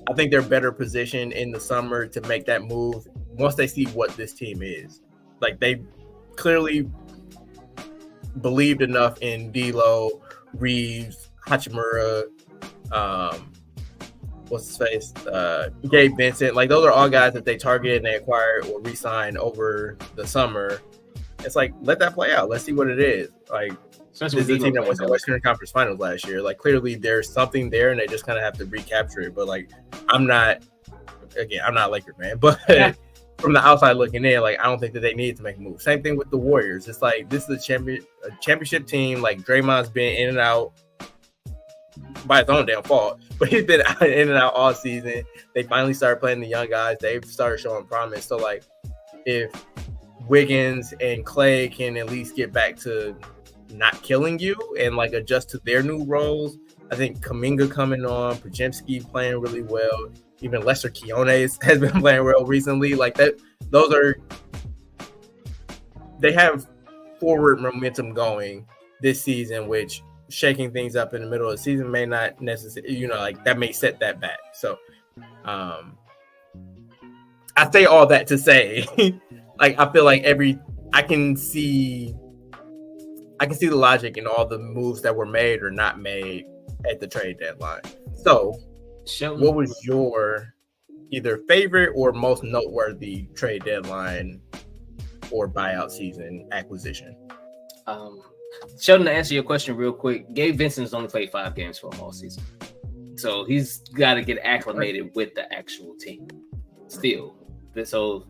I think they're better positioned in the summer to make that move once they see what this team is. Like they clearly believed enough in D'Lo, Reeves, Hachimura, what's his face, Gabe Vincent. Like those are all guys that they targeted and they acquired or re-signed over the summer. It's like, let that play out. Let's see what it is. Like this is a team that went to the Western Conference Finals last year. Like clearly there's something there and they just kind of have to recapture it. But like I'm not a Laker fan, but from the outside looking in, like I don't think that they needed to make a move. Same thing with the Warriors. It's like this is a championship team. Like Draymond's been in and out by his own damn fault, but he's been in and out all season. They finally started playing the young guys. They've started showing promise. So like if Wiggins and Clay can at least get back to not killing you and like adjust to their new roles, I think Kuminga coming on, Podziemski playing really well, even Lester Quiones has been playing well recently. Like that, they have forward momentum going this season, which shaking things up in the middle of the season may not necessarily, you know, like that may set that back. So I say all that to say like I feel like I can see the logic in all the moves that were made or not made at the trade deadline. So what was your either favorite or most noteworthy trade deadline or buyout season acquisition? Sheldon, to answer your question real quick, Gabe Vincent's only played 5 games for him all season. So he's got to get acclimated with the actual team still. So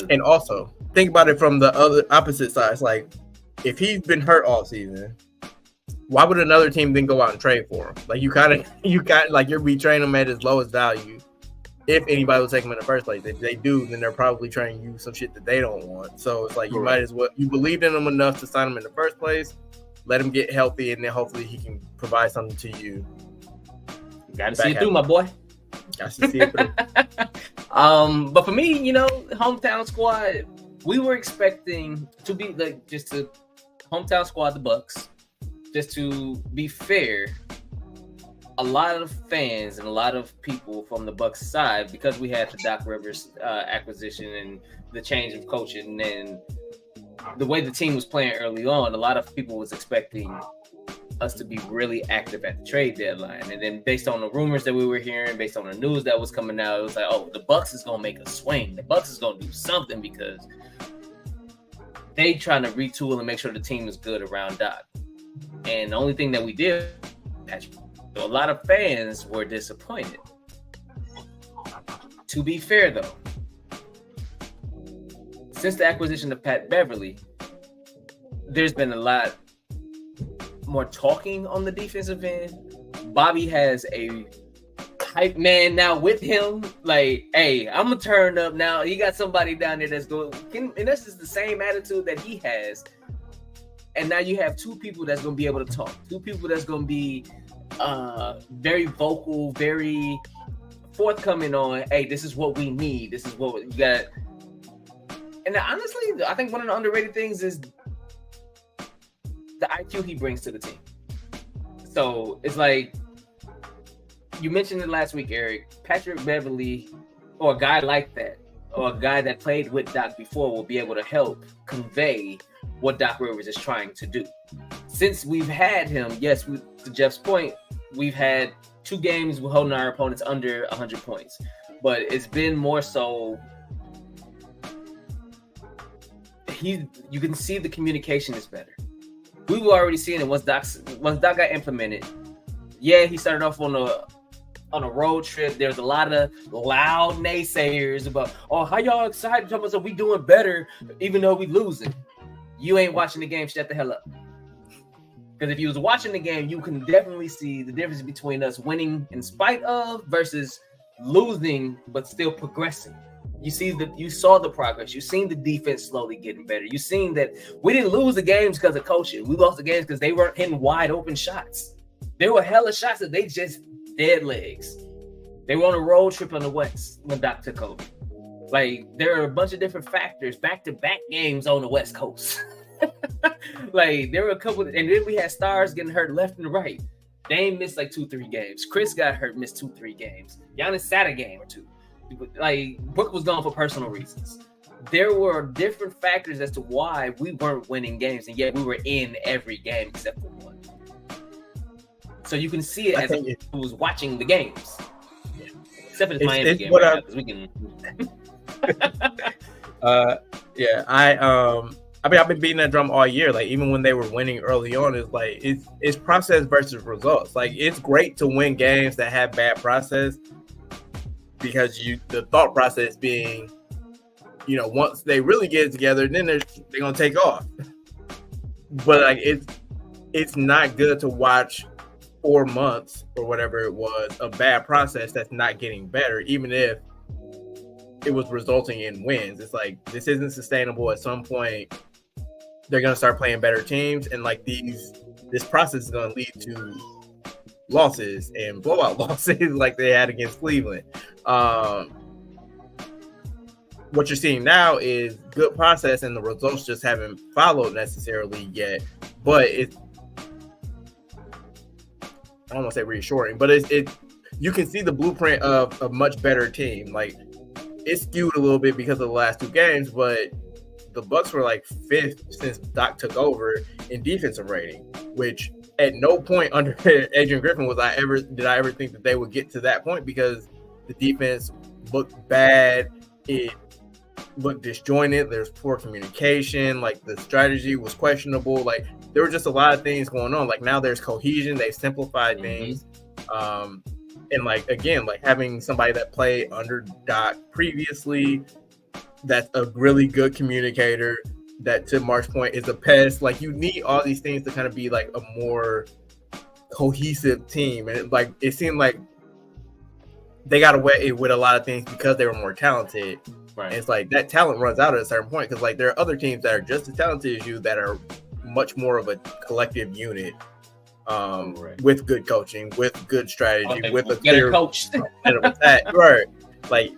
and also think about it from the other opposite side. It's like if he's been hurt all season, why would another team then go out and trade for him? Like you got like you're betraying him at his lowest value if anybody will take them in the first place. If they do, then they're probably trying to use some shit that they don't want. So it's like you might as well, you believed in him enough to sign him in the first place, let him get healthy, and then hopefully he can provide something to you. Got to see it through, my boy. Got to see it through. But for me, hometown squad, we were expecting to be like just a hometown squad, the Bucks. Just to be fair, a lot of fans and a lot of people from the Bucks side, because we had the Doc Rivers acquisition and the change of coaching and the way the team was playing early on, a lot of people was expecting us to be really active at the trade deadline. And then based on the rumors that we were hearing, based on the news that was coming out, it was like, oh, the Bucks is going to make a swing. The Bucks is going to do something because they trying to retool and make sure the team is good around Doc. And the only thing that we did, so a lot of fans were disappointed. To be fair, though, since the acquisition of Pat Beverley, there's been a lot more talking on the defensive end. Bobby has a hype man now with him. Like, hey, I'm gonna turn up now. He got somebody down there that's going, and this is the same attitude that he has. And now you have two people that's gonna be able to talk. Two people that's gonna be very vocal, very forthcoming on, hey, this is what we need. This is what you got. And honestly, I think one of the underrated things is the IQ he brings to the team. So it's like, you mentioned it last week, Eric, Patrick Beverley, or a guy like that, or a guy that played with Doc before will be able to help convey what Doc Rivers is trying to do. Since we've had him, yes, to Jeff's point, we've had 2 games holding our opponents under 100 points, but it's been more so you can see the communication is better. We were already seeing it once Doc got implemented. Yeah, he started off on a road trip. There's a lot of loud naysayers about, oh, how y'all excited? Talking about, so we doing better even though we losing. You ain't watching the game. Shut the hell up. Because if you was watching the game, you can definitely see the difference between us winning in spite of versus losing but still progressing. You saw the progress. You seen the defense slowly getting better. You seen that we didn't lose the games because of coaching. We lost the games because they weren't hitting wide open shots. There were hella shots that they just dead legs. They were on a road trip on the West when Doc took over. Like, there are a bunch of different factors, back-to-back games on the West Coast. Like, there were a couple, and then we had stars getting hurt left and right. Dame missed like 2-3 games. Chris got hurt, missed 2-3 games. Giannis sat a game or 2. Like, Brook was gone for personal reasons. There were different factors as to why we weren't winning games, and yet we were in every game except for one. So you can see it as who was watching the games. Yeah. Except for the Miami game right now, because we can. Yeah, I've been beating that drum all year. Like, even when they were winning early on, it's like it's process versus results. Like, it's great to win games that have bad process, because the thought process being, once they really get it together, then they're gonna take off. But like, it's not good to watch 4 months or whatever it was, a bad process that's not getting better, even if it was resulting in wins. It's like, this isn't sustainable. At some point, they're gonna start playing better teams, and like this process is gonna lead to losses and blowout losses like they had against Cleveland. What you're seeing now is good process, and the results just haven't followed necessarily yet. But I don't want to say reassuring, but you can see the blueprint of a much better team. Like, it's skewed a little bit because of the last 2 games, but the Bucks were like 5th since Doc took over in defensive rating, which at no point under Adrian Griffin did I ever think that they would get to that point, because the defense looked bad. It looked disjointed. There's poor communication. Like, the strategy was questionable. Like, there were just a lot of things going on. Like, now there's cohesion. They've simplified things. And like, again, like having somebody that played under Doc previously, that's a really good communicator, that, to Mark's point, is a pest. Like, you need all these things to kind of be like a more cohesive team. And it seemed like they got away with a lot of things because they were more talented. Right. And it's like that talent runs out at a certain point because like there are other teams that are just as talented as you that are much more of a collective unit, with good coaching, with good strategy, with a clear coach attack. Right. Like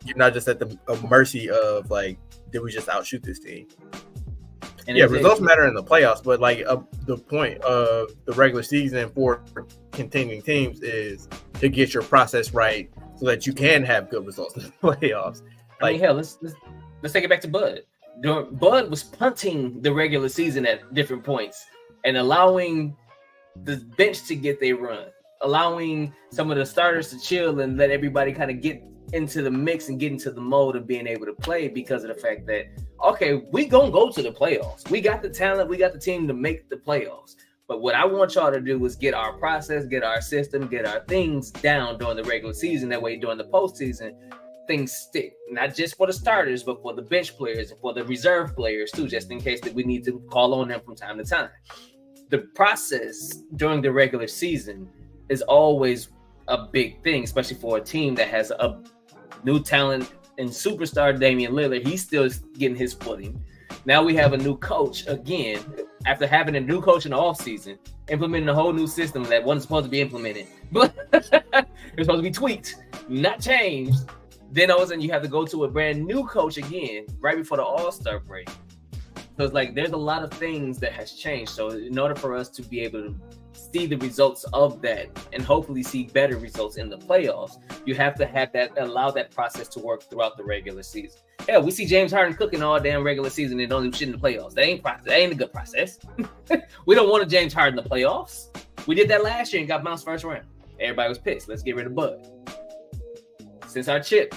you're not just at the mercy of like, did we just outshoot this team? And yeah, results matter in the playoffs, but like the point of the regular season for contending teams is to get your process right so that you can have good results in the playoffs. Like, I mean, hell, let's take it back to Bud. Bud was punting the regular season at different points and allowing the bench to get their run, allowing some of the starters to chill and let everybody kind of get into the mix and get into the mode of being able to play because of the fact that, okay, we gonna go to the playoffs. We got the talent, we got the team to make the playoffs. But what I want y'all to do is get our process, get our system, get our things down during the regular season. That way, during the postseason, things stick. Not just for the starters, but for the bench players and for the reserve players too, just in case that we need to call on them from time to time. The process during the regular season is always a big thing, especially for a team that has a new talent and superstar Damian Lillard. He's still getting his footing. Now we have a new coach again, after having a new coach in the offseason, implementing a whole new system that wasn't supposed to be implemented, but it was supposed to be tweaked, not changed. Then all of a sudden you have to go to a brand new coach again right before the All-Star break. So it's like there's a lot of things that has changed. So in order for us to be able to see the results of that and hopefully see better results in the playoffs, you have to have that, allow that process to work throughout the regular season. Hell, we see James Harden cooking all damn regular season and don't do shit in the playoffs. That ain't a good process. We don't want a James Harden in the playoffs. We did that last year and got bounced first round. Everybody was pissed. Let's get rid of Bud. Since our chip,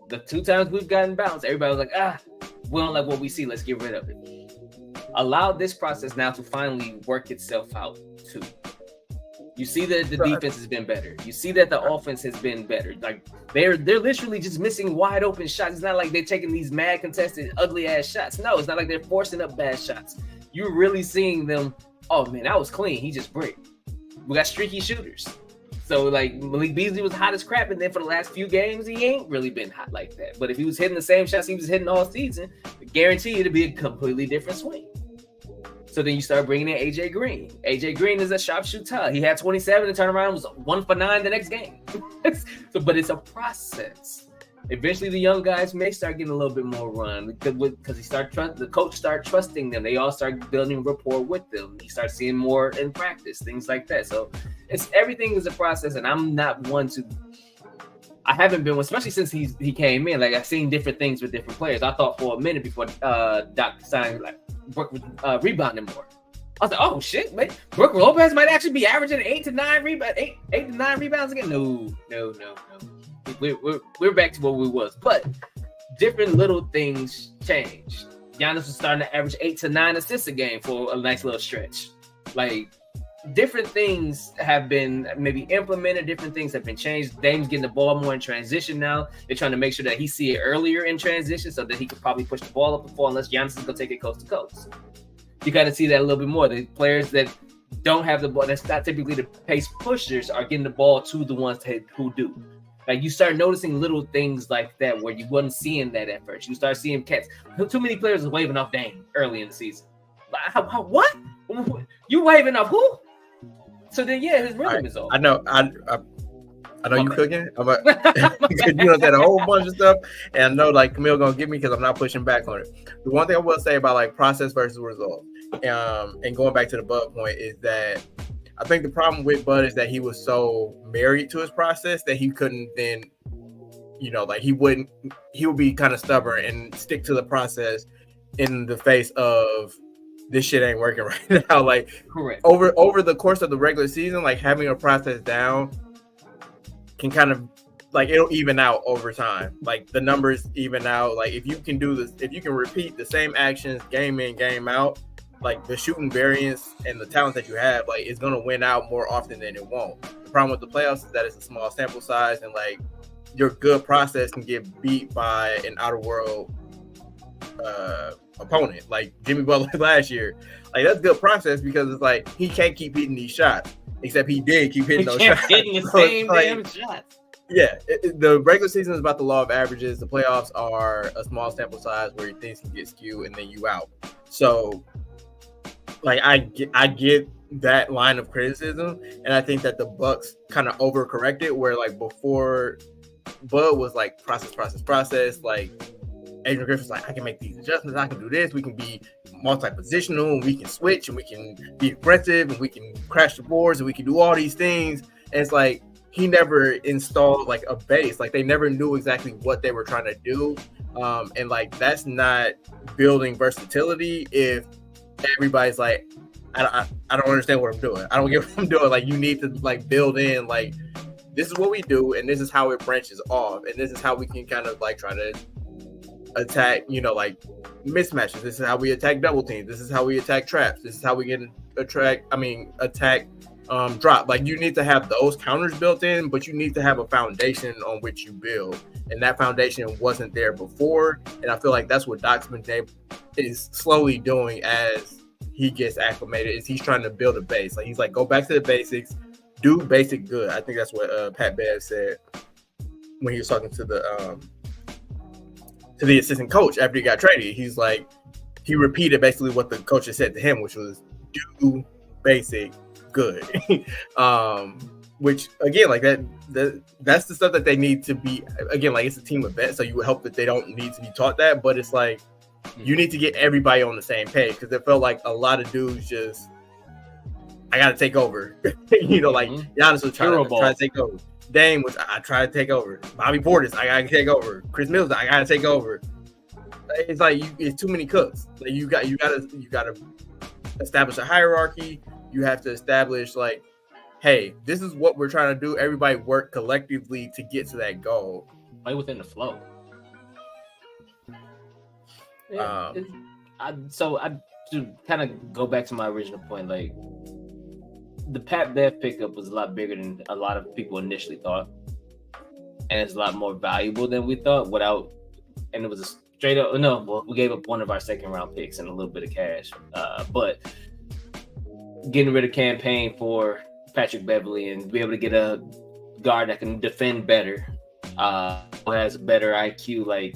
the 2 times we've gotten bounced, everybody was like, we don't like what we see. Let's get rid of it. Allow this process now to finally work itself out too. You see that the defense has been better. You see that the offense has been better. Like they're literally just missing wide open shots. It's not like they're taking these mad contested ugly ass shots. No, it's not like they're forcing up bad shots. You're really seeing them. Oh man, that was clean. He just bricked. We got streaky shooters. So like Malik Beasley was hot as crap, and then for the last few games he ain't really been hot like that. But if he was hitting the same shots he was hitting all season, I guarantee it'd be a completely different swing. So then you start bringing in AJ Green. AJ Green is a sharpshooter. He had 27 and turned around, was 1 for 9 the next game. But it's a process. Eventually, the young guys may start getting a little bit more run because the coach start trusting them. They all start building rapport with them. You start seeing more in practice, things like that. So everything is a process, and I'm not one to. I haven't been, especially since he came in. Like I've seen different things with different players. I thought for a minute before Doc signed, like Brook was rebounding more. I was like, oh shit, man, Brook Lopez might actually be averaging 8 to 9 rebounds again. No. We're back to what we was, but different little things changed. Giannis was starting to average 8 to 9 assists a game for a nice little stretch. Like different things have been maybe implemented, different things have been changed. Dame's getting the ball more in transition now. They're trying to make sure that he see it earlier in transition so that he could probably push the ball up the floor unless Giannis is going to take it coast to coast. You got to see that a little bit more. The players that don't have the ball, that's not typically the pace pushers, are getting the ball to the ones who do. Like you start noticing little things like that where you wasn't seeing that at first. You start seeing cats. Too many players are waving off Dame early in the season. What? You waving off who? So then, his rhythm is off. I know you cooking. You know that a whole bunch of stuff, and I know like Camille gonna get me because I'm not pushing back on it. The one thing I will say about like process versus result, and going back to the Bud point is that I think the problem with Bud is that he was so married to his process that he couldn't then, like he would be kind of stubborn and stick to the process in the face of this shit ain't working right now. Like correct. Over the course of the regular season, like having a process down can kind of like it'll even out over time. Like the numbers even out. Like if you can do this, if you can repeat the same actions game in, game out, like the shooting variance and the talent that you have, like it's gonna win out more often than it won't. The problem with the playoffs is that it's a small sample size, and like your good process can get beat by an outer world opponent, like Jimmy Butler last year. Like that's good process because it's like he can't keep hitting these shots, except he did keep hitting those shots. Hitting the same damn shots. the regular season is about the law of averages. The playoffs are a small sample size where things can get skewed and then you out. So, like, I get that line of criticism, and I think that the Bucks kind of overcorrected. Where like before, Bud was like process. Like Adrian Griffin's like, I can make these adjustments. I can do this. We can be multi-positional, and we can switch, and we can be aggressive, and we can crash the boards, and we can do all these things. And it's like he never installed like a base. Like they never knew exactly what they were trying to do. And like that's not building versatility if everybody's like, I don't understand what I'm doing. I don't get what I'm doing. Like you need to like build in like this is what we do, and this is how it branches off, and this is how we can kind of like try to attack, like mismatches. This is how we attack double teams. This is how we attack traps. This is how we attack drop. Like you need to have those counters built in, but you need to have a foundation on which you build, and that foundation wasn't there before. And I feel like that's what Doc's is slowly doing as he gets acclimated. Is he's trying to build a base. Like he's like, go back to the basics, do basic good. I think that's what Pat Bev said when he was talking to the assistant coach after he got traded. He's like, he repeated basically what the coach had said to him, which was do basic good. Which again, like that's the stuff that they need to be. Again, like it's a team of vets, so you would hope that they don't need to be taught that. But it's like you need to get everybody on the same page, because it felt like a lot of dudes just, I gotta take over. Like Giannis was trying to take over. Dame was, I try to take over. Bobby Portis, I gotta take over. Chris Mills, I gotta take over. It's like it's too many cooks. Like you gotta establish a hierarchy. You have to establish like, hey, this is what we're trying to do. Everybody work collectively to get to that goal. Play within the flow. Yeah, I to kind of go back to my original point, like the Pat Bev pickup was a lot bigger than a lot of people initially thought, and it's a lot more valuable than we thought. And it was a straight up we gave up one of our second round picks and a little bit of cash, but getting rid of campaign for Patrick Beverley and be able to get a guard that can defend better, who has a better IQ, like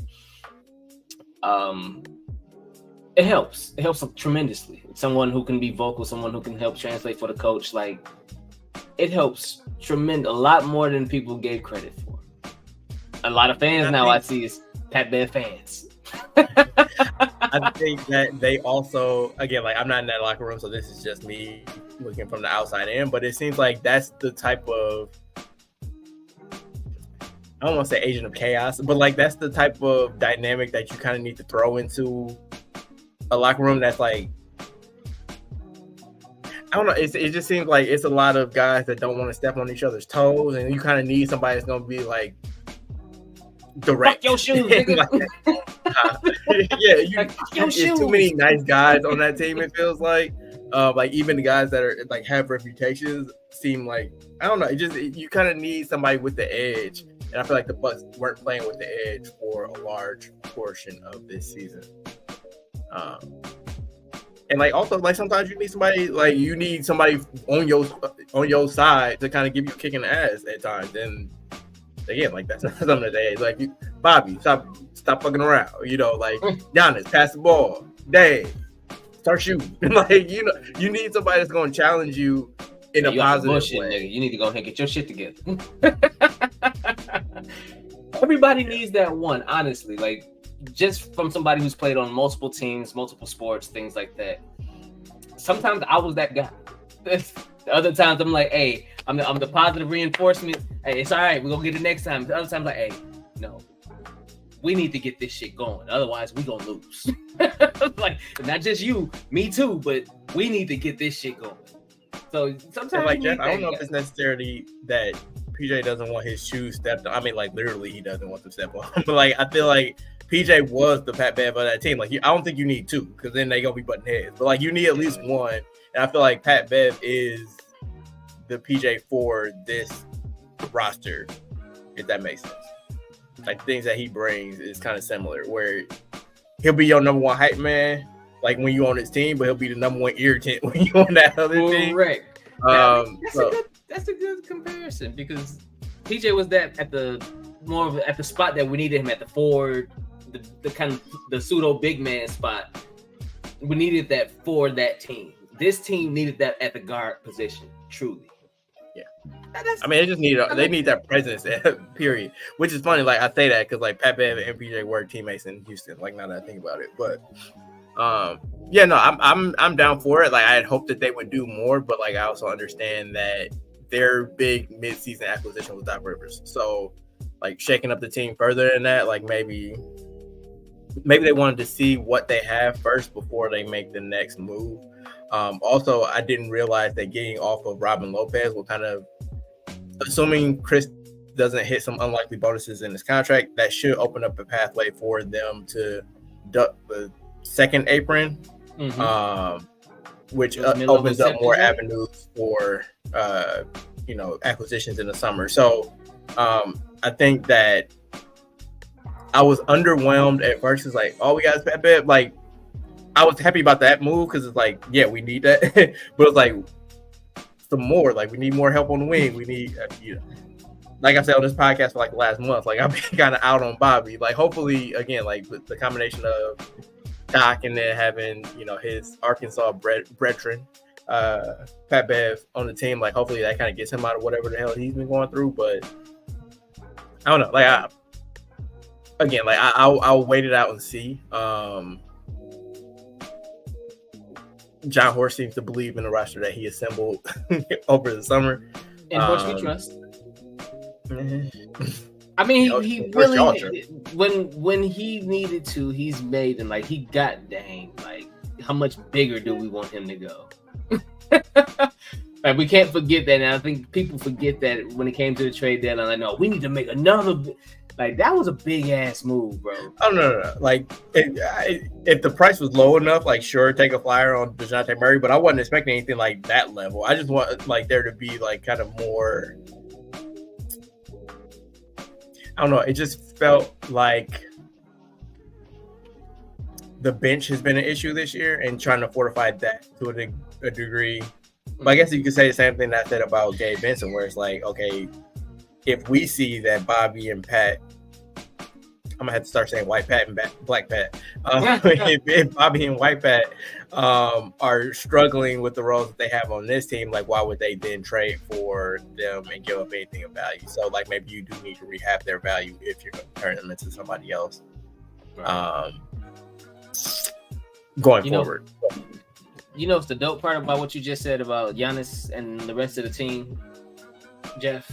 it helps. It helps tremendously. Someone who can be vocal, someone who can help translate for the coach, like it helps a lot more than people gave credit for. A lot of fans I see is Pat Bev fans. I think that they also, again, like I'm not in that locker room, so this is just me looking from the outside in, but it seems like that's the type of, I don't want to say agent of chaos, but like that's the type of dynamic that you kind of need to throw into a locker room that's like, I don't know, it just seems like it's a lot of guys that don't want to step on each other's toes, and you kind of need somebody that's going to be like direct. Fuck your shoes, nigga. There's too many nice guys on that team, it feels like. Like even the guys that are like have reputations seem like, I don't know, you kind of need somebody with the edge, and I feel like the Bucks weren't playing with the edge for a large portion of this season. And like also like sometimes you need somebody on your side to kind of give you a kick in the ass at times. And again, like that's not something that they like. Bobby, stop fucking around. Like Giannis, pass the ball. Dave, start shooting. Like you need somebody that's going to challenge you in a positive way. Nigga. You need to go ahead and get your shit together. Everybody needs that one, honestly. Like just from somebody who's played on multiple teams, multiple sports, things like that. Sometimes I was that guy. The other times I'm like, hey, I'm the positive reinforcement. Hey, it's all right. We're gonna get it next time. The other times like, hey, no, we need to get this shit going. Otherwise, we're gonna lose. Like not just you, me too, but we need to get this shit going. So sometimes like Jeff, I don't know if it's necessarily that PJ doesn't want his shoes stepped on. I mean, like literally, he doesn't want them stepped on. But like, I feel like PJ was the Pat Bev of that team. Like, I don't think you need two, because then they gonna be butting heads. But like, you need at least one. And I feel like Pat Bev is the PJ for this roster, if that makes sense. Like things that he brings is kind of similar, where he'll be your number one hype man, like when you on his team, but he'll be the number one irritant when you on that other team. Correct. That's a good comparison, because PJ was that at the spot that we needed him at the forward, the kind of the pseudo big man spot. We needed that for that team. This team needed that at the guard position, truly. Yeah. I mean, they need that presence, period. Which is funny, like I say that because like Pat Bev and PJ were teammates in Houston. Like now that I think about it, but yeah, no, I'm down for it. Like I had hoped that they would do more, but like I also understand that their big mid-season acquisition was Doc Rivers. So like shaking up the team further than that, like maybe they wanted to see what they have first before they make the next move. Also, I didn't realize that getting off of Robin Lopez will kind of, assuming Chris doesn't hit some unlikely bonuses in his contract, that should open up a pathway for them to duck the second apron, which opens up more avenues for acquisitions in the summer. So I think that I was underwhelmed at first. It's like, oh, we got Pat Bev. Like, I was happy about that move because it's like, yeah, we need that. But it's like some more. Like, we need more help on the wing. We need, like I said on this podcast for like the last month, like I've been kind of out on Bobby. Like, hopefully, again, like the combination of Doc and then having, his Arkansas brethren, Pat Bev on the team, like hopefully that kind of gets him out of whatever the hell he's been going through. But I don't know. Like, I'll wait it out and see. John Horst seems to believe in the roster that he assembled over the summer. And Horst we trust. I mean, he really, when he needed to, he's made them. Like, he got dang. Like, how much bigger do we want him to go? Like, we can't forget that. And I think people forget that when it came to the trade deadline. Like, no, we need to make another. Like, that was a big ass move, bro. Oh no. Like, if the price was low enough, like, sure, take a flyer on DeJounte Murray, but I wasn't expecting anything like that level. I just want like there to be like kind of more. I don't know. It just felt like the bench has been an issue this year, and trying to fortify that to a degree. But I guess you could say the same thing that I said about Gabe Benson, where it's like, okay, if we see that Bobby and Pat, I'm gonna have to start saying White Pat and Black Pat. If Bobby and White Pat are struggling with the roles that they have on this team, like why would they then trade for them and give up anything of value? So like maybe you do need to rehab their value if you're going to turn them into somebody else. Right. Going forward. It's the dope part about what you just said about Giannis and the rest of the team, Jeff.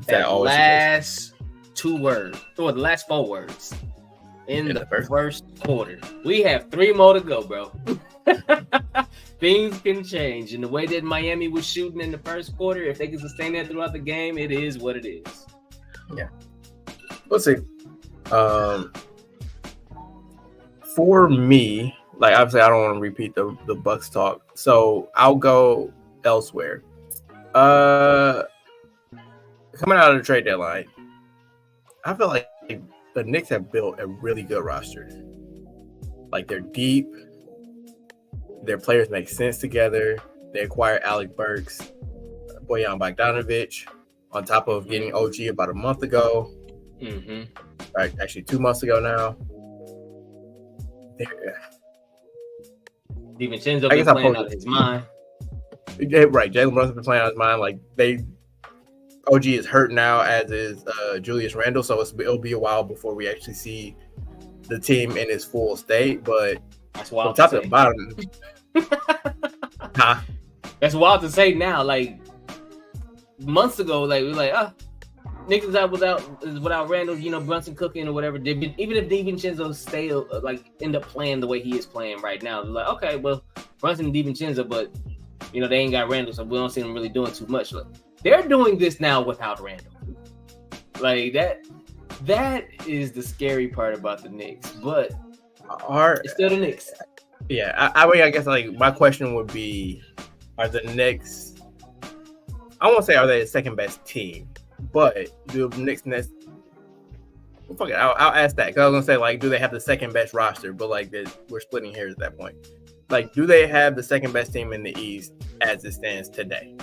That last 2 words, or the last 4 words in the first quarter. We have 3 more to go, bro. Things can change. And the way that Miami was shooting in the first quarter, if they can sustain that throughout the game, it is what it is. Yeah. Let's see. For me, like obviously I don't want to repeat the Bucks talk, so I'll go elsewhere. Coming out of the trade deadline, I feel like the Knicks have built a really good roster. Like, they're deep. Their players make sense together. They acquired Alec Burks, Bojan Bogdanovic, on top of getting OG about a month ago. Right, actually 2 months ago now. DiVincenzo been playing out of his mind. Yeah, right, Jalen Brunson's been playing out of his mind. Like, OG is hurt now, as is Julius Randle, so it'll be a while before we actually see the team in its full state. But that's wild. From top to bottom, That's wild to say now. Like months ago, like we were like, Knicks is without Randle, Brunson cooking or whatever. Even if DiVincenzo stay end up playing the way he is playing right now, they're like, okay, well, Brunson and DiVincenzo, but they ain't got Randle, so we don't see them really doing too much. Like, they're doing this now without Randle. Like that is the scary part about the Knicks, but it's still the Knicks. Yeah, I guess like my question would be, are the Knicks, I won't say are they the second best team, but do the Knicks fuck it, I'll ask that, because I was gonna say, like, do they have the second best roster? But like we're splitting hairs at that point. Like, do they have the second best team in the East as it stands today?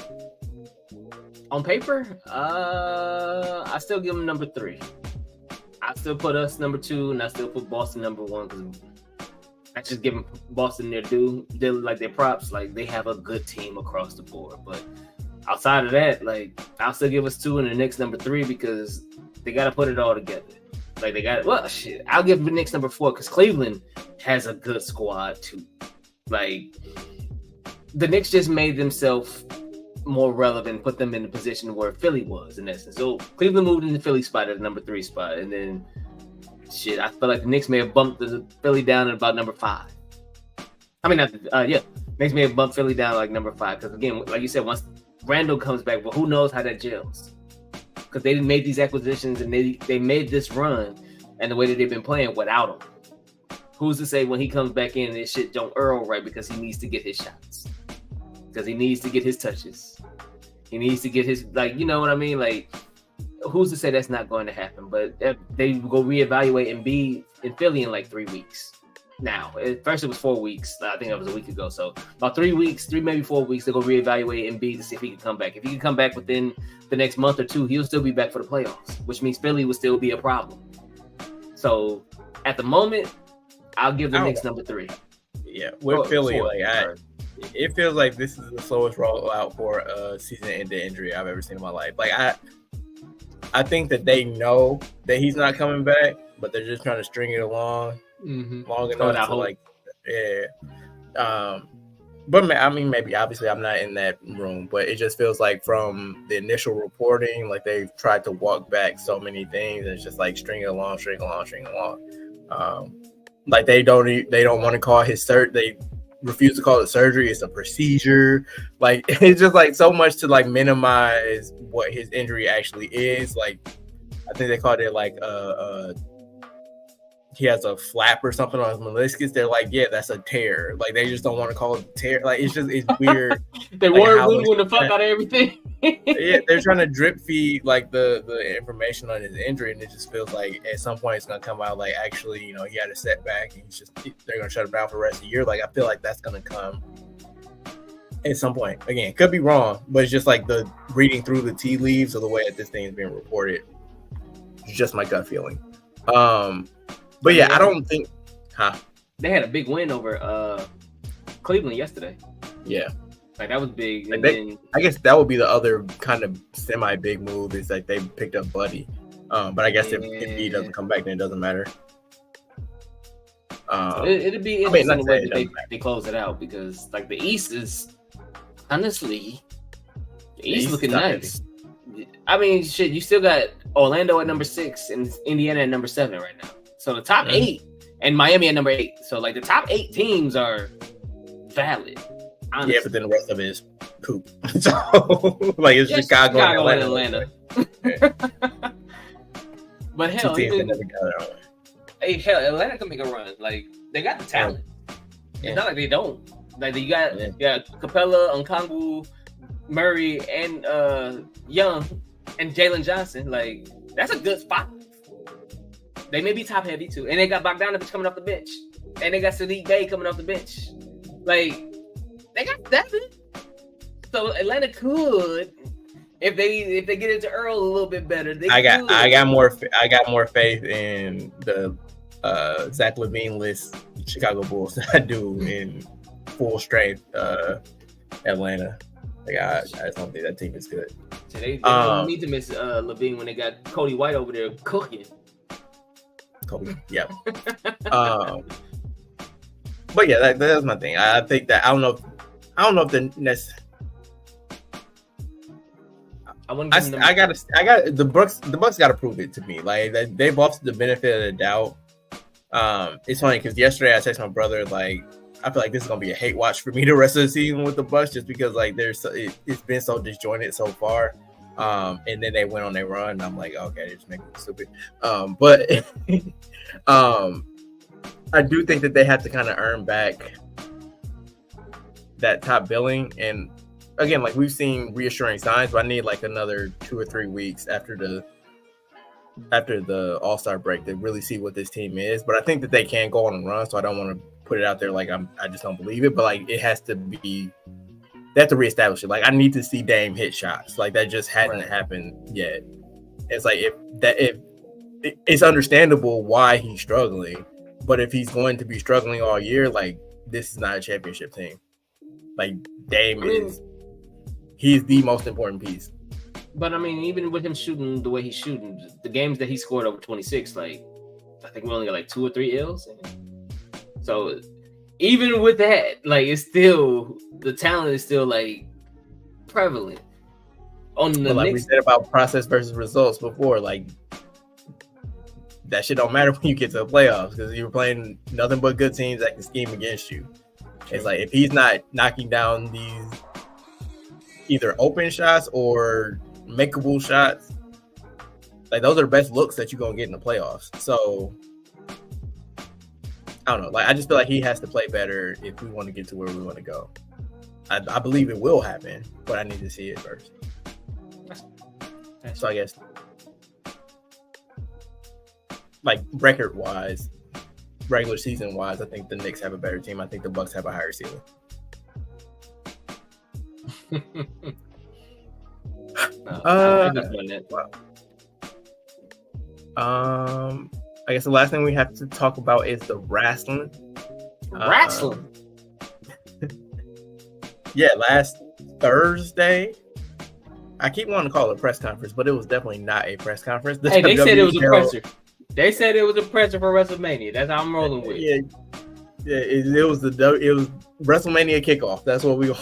On paper, I still give them number 3. I still put us number 2, and I still put Boston number 1 because I just give them Boston their due. They like their props. Like they have a good team across the board. But outside of that, like I'll still give us 2 and the Knicks number 3 because they got to put it all together. Like they got I'll give the Knicks number 4 because Cleveland has a good squad too. Like the Knicks just made themselves more relevant, put them in the position where Philly was in essence. So Cleveland moved in the Philly spot at the number 3 spot, and then I feel like the Knicks may have bumped the Philly down at about number 5. I mean, Knicks may have bumped Philly down like number 5 because again, like you said, once Randall comes back, but who knows how that gels? Because they made these acquisitions and they made this run, and the way that they've been playing without him. Who's to say when he comes back in, this shit don't Earl right because he needs to get his shots. Because he needs to get his touches. He needs to get his, like, you know what I mean? Like, who's to say that's not going to happen? But they go reevaluate Embiid in Philly in like 3 weeks. Now, at first it was 4 weeks. I think that was a week ago. So about 3 weeks, maybe 4 weeks, they go reevaluate Embiid to see if he can come back. If he can come back within the next month or 2, he'll still be back for the playoffs, which means Philly will still be a problem. So at the moment, I'll give the Knicks number 3. Yeah, with Philly, it feels like this is the slowest rollout for a season-ending injury I've ever seen in my life. Like I think that they know that he's not coming back, but they're just trying to string it along long enough to like, yeah. But I mean, maybe obviously I'm not in that room, but it just feels like from the initial reporting, like they've tried to walk back so many things, and it's just like string it along. Like they don't want to call his they refuse to call it surgery. It's a procedure. Like it's just like so much to like minimize what his injury actually is. Like I think they called it like he has a flap or something on his meniscus. They're like, yeah, that's a tear. Like they just don't want to call it a tear. Like it's weird. They were woo-wooing the fuck out of everything. Yeah, they're trying to drip feed like the information on his injury, and it just feels like at some point it's gonna come out like actually, you know, he had a setback and they're gonna shut him down for the rest of the year. Like I feel like that's gonna come at some point. Again, could be wrong, but it's just like the reading through the tea leaves of the way that this thing is being reported. It's just my gut feeling. But yeah, I don't think they had a big win over Cleveland yesterday. Yeah. Like that was big. Like I guess that would be the other kind of semi-big move is like they picked up Buddy. But I guess if he doesn't come back, then it doesn't matter. It'd be interesting the way that they close it out because like the East is honestly the East looking nice. I mean, shit, you still got Orlando at number 6 and Indiana at number 7 right now. So the top 8 and Miami at number 8. So like the top 8 teams are valid. Honestly. Yeah, but then the rest of it is poop. So like it's Chicago and Atlanta. But hell, Atlanta can make a run. Like they got the talent. It's not like they don't. Like you got Capella, Okongwu, Murray, and Young, and Jalen Johnson. Like that's a good spot. They may be top heavy too, and they got Bogdanovich coming off the bench, and they got Sadiq Bey coming off the bench. Like they got that. So Atlanta could, if they get into Earl a little bit better. I got more faith in the Zach LaVine list Chicago Bulls than I do in full strength Atlanta. Like I just don't think that team is good. So they don't need to miss LaVine when they got Cody White over there cooking. Kobe, yeah. But yeah, that's my thing. I think that I don't know if the Nets. I got the Bucks. The Bucks got to prove it to me. Like they've offered the benefit of the doubt. It's funny because yesterday I texted my brother like I feel like this is gonna be a hate watch for me the rest of the season with the Bucks just because like it's been so disjointed so far. And then they went on their run. And I'm like, okay, they're just making it stupid. But I do think that they have to kind of earn back that top billing. And again, like we've seen reassuring signs, but I need like another 2 or 3 weeks after the All-Star break to really see what this team is. But I think that they can go on a run, so I don't want to put it out there like I just don't believe it. But like it has to be they have to reestablish it. Like I need to see Dame hit shots. Like that just hasn't happened yet. It's like if it's understandable why he's struggling, but if he's going to be struggling all year, like this is not a championship team. Like Dame he's the most important piece. But I mean, even with him shooting the way he's shooting, the games that he scored over 26, like I think we only got like 2 or 3 L's. So even with that, like it's still the talent is still like prevalent. On the like we said about process versus results before, like that shit don't matter when you get to the playoffs because you're playing nothing but good teams that can scheme against you. It's like if he's not knocking down these either open shots or makeable shots, like those are the best looks that you're gonna get in the playoffs. So I don't know. Like I just feel like he has to play better if we want to get to where we want to go. I believe it will happen, but I need to see it first. So I guess, like record-wise, regular season-wise, I think the Knicks have a better team. I think the Bucks have a higher ceiling. I guess the last thing we have to talk about is the wrestling. Yeah, last Thursday. I keep wanting to call it a press conference, but it was definitely not a press conference. Hey, they said it was a presser. They said it was a presser for WrestleMania. That's how I'm rolling with. Yeah, it was WrestleMania kickoff. That's what we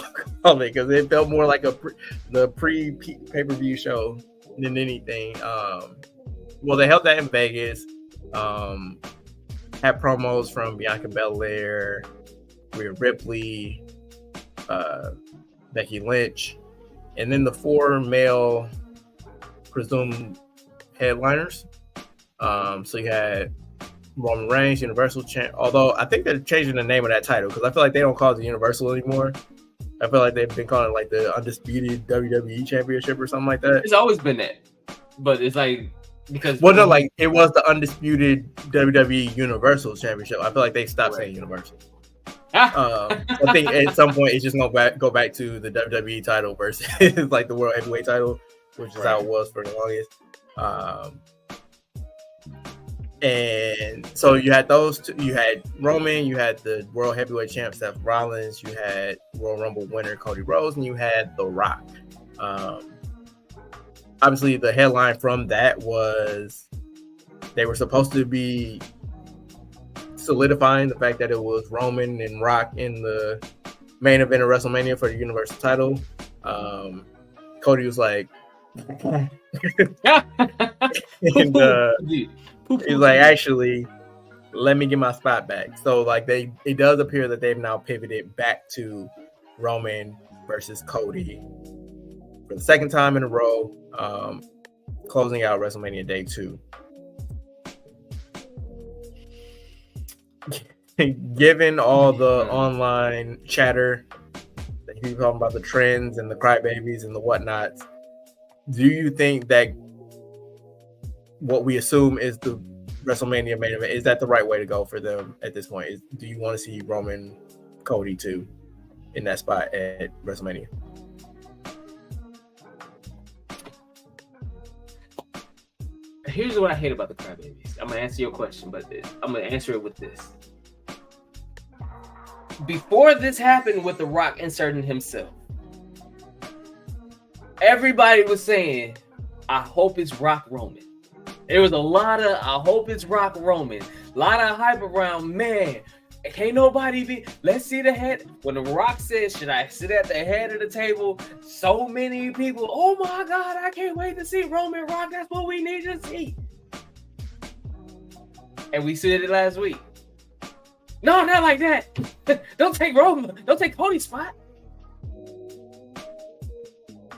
call it because it felt more like the pre pay-per-view show than anything. Well, they held that in Vegas. Had promos from Bianca Belair, Rhea Ripley, Becky Lynch. And then the 4 male presumed headliners. So you had Roman Reigns, Universal Champ. Although I think they're changing the name of that title because I feel like they don't call it the Universal anymore. I feel like they've been calling it like the Undisputed WWE Championship or something like that. It's always been that, but it's like because like it was the Undisputed WWE Universal Championship. I feel like they stopped saying Universal. I think at some point it's just gonna go back to the WWE title versus like the World Heavyweight title, which is how it was for the longest. And so you had those two. You had Roman, you had the World Heavyweight champ Seth Rollins, you had Royal Rumble winner Cody Rhodes, and you had The Rock. Obviously, the headline from that was they were supposed to be solidifying the fact that it was Roman and Rock in the main event of WrestleMania for the Universal title. Cody was like, and he's like, actually, let me get my spot back. So like it does appear that they've now pivoted back to Roman versus Cody for the second time in a row, closing out WrestleMania Day 2. Given all the online chatter that you talking about the trends and the crybabies and the whatnots, do you think that what we assume is the WrestleMania main event, is that the right way to go for them at this point? Do you want to see Roman Cody too in that spot at WrestleMania? Here's what I hate about the crybabies. I'm gonna answer your question, but I'm gonna answer it with this. Before this happened with The Rock inserting himself, everybody was saying, I hope it's Rock Roman. There was a lot of, I hope it's Rock Roman. A lot of hype around, man. Can't nobody be, let's see the head. When The Rock said, should I sit at the head of the table? So many people, oh my God, I can't wait to see Roman Rock. That's what we need to see. And we said it last week. No, not like that. Don't take Roman. Don't take Cody's spot.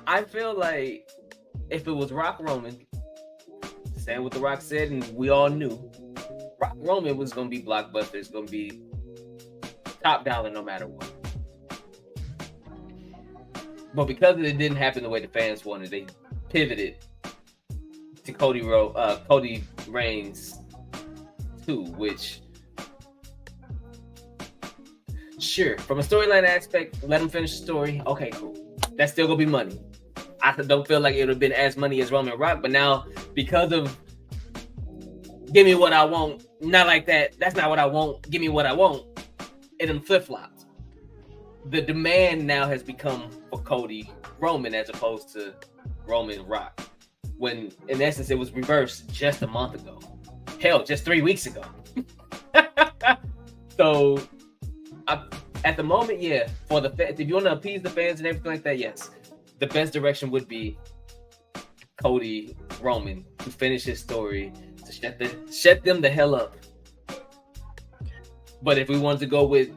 I feel like if it was Rock Roman, saying what The Rock said, and we all knew, Rock Roman was going to be blockbuster. It's going to be top dollar no matter what. But because it didn't happen the way the fans wanted, they pivoted to Cody Reigns 2, which Sure, from a storyline aspect, let him finish the story. Okay, cool. That's still gonna be money. I don't feel like it would have been as money as Roman Rock, but now because of give me what I want, not like that. That's not what I want. Give me what I want. It done flip flopped. The demand now has become for Cody Roman as opposed to Roman Rock. When in essence it was reversed just a month ago. Hell, just 3 weeks ago. So at the moment, yeah, for the fans, if you want to appease the fans and everything like that, yes, the best direction would be Cody Roman to finish his story, to shut them the hell up. But if we wanted to go with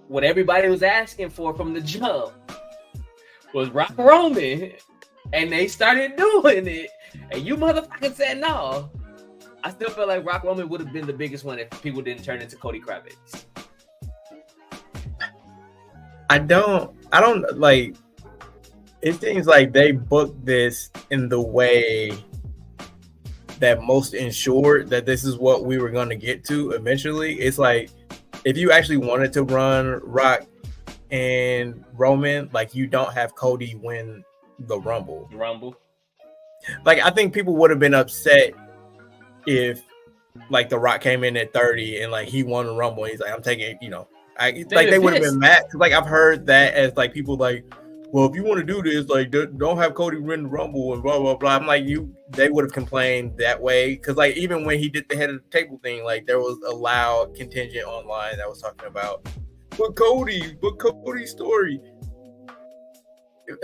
what everybody was asking for from the jump, was Rock Roman, and they started doing it, and you motherfuckers said no, I still feel like Rock Roman would have been the biggest one if people didn't turn into Cody Crybabies. I don't like. It seems like they booked this in the way that most ensured that this is what we were going to get to eventually. It's like if you actually wanted to run Rock and Roman, like you don't have Cody win the Rumble. Like I think people would have been upset if like The Rock came in at 30 and like he won the Rumble. And he's like, I'm taking, like they would have been mad. Like I've heard that as like people like, well, if you want to do this, like don't have Cody win the Rumble and blah blah blah. I'm like, they would have complained that way because like even when he did the head of the table thing, like there was a loud contingent online that was talking about, but Cody's story.